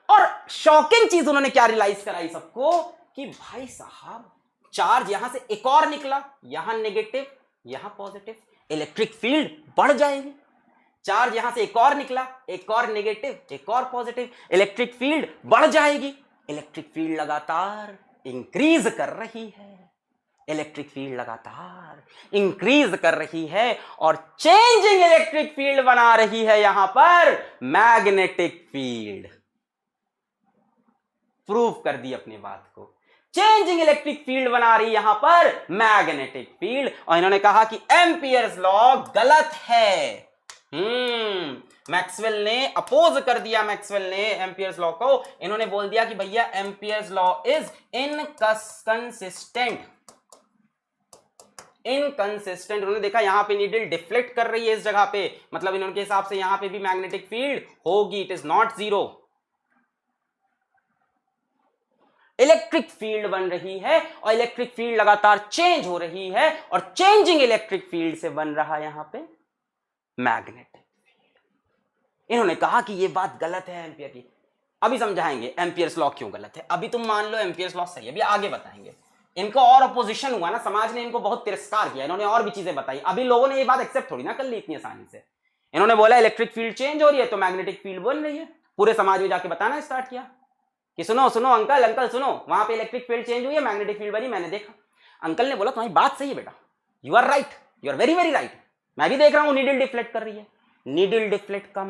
और शॉकिंग चीज उन्होंने क्या रियलाइज कराई सबको कि भाई साहब चार्ज यहां से एक और निकला, यहां नेगेटिव यहां पॉजिटिव, इलेक्ट्रिक फील्ड बढ़ जाएगी। चार्ज यहां से एक और निकला, एक और नेगेटिव एक और पॉजिटिव, इलेक्ट्रिक फील्ड बढ़ जाएगी। इलेक्ट्रिक फील्ड लगातार इंक्रीज कर रही है, इलेक्ट्रिक फील्ड लगातार इंक्रीज कर रही है और चेंजिंग इलेक्ट्रिक फील्ड बना रही है यहां पर मैग्नेटिक फील्ड। प्रूव कर दी अपनी बात को, चेंजिंग इलेक्ट्रिक फील्ड बना रही यहां पर मैग्नेटिक फील्ड। और इन्होंने कहा कि एम्पियर्स लॉ गलत है। मैक्सवेल ने अपोज कर दिया, मैक्सवेल ने एम्पियर्स लॉ को। इन्होंने बोल दिया कि भैया Ampere's law is inconsistent. Inconsistent उन्होंने देखा यहां पे नीडल डिफ्लेक्ट कर रही है इस जगह पे, मतलब इनके हिसाब से यहां पे भी मैग्नेटिक फील्ड होगी, it is not zero. Electric field बन रही है और इलेक्ट्रिक फील्ड लगातार चेंज हो रही है और चेंजिंग इलेक्ट्रिक फील्ड से बन रहा है यहां पे मैग्नेटिक फील्ड। इन्होंने कहा कि यह बात गलत है एम्पियर की। अभी समझाएंगे एम्पियर्स लॉ क्यों गलत है। अभी तुम मान लो एम्पियर्स लॉ सही है, अभी आगे बताएंगे। इनको और अपोजिशन हुआ ना, समाज ने इनको बहुत तिरस्कार किया, इन्होंने और भी चीजें बताई। अभी लोगों ने ये बात एक्सेप्ट थोड़ी ना कर ली इतनी आसानी से। इन्होंने बोला इलेक्ट्रिक फील्ड चेंज हो रही है तो मैग्नेटिक फील्ड बन रही है। पूरे समाज में जाके बताना स्टार्ट किया कि सुनो सुनो अंकल, अंकल सुनो, वहां पे इलेक्ट्रिक फील्ड चेंज हुई है, मैग्नेटिक फील्ड बनी, मैंने देखा। अंकल ने बोला तुम्हारी बात सही है बेटा, you are right, you are very very right, मैं भी देख रहा हूं नीडल डिफ्लेक्ट कर रही है। नीडल डिफ्लेक्ट का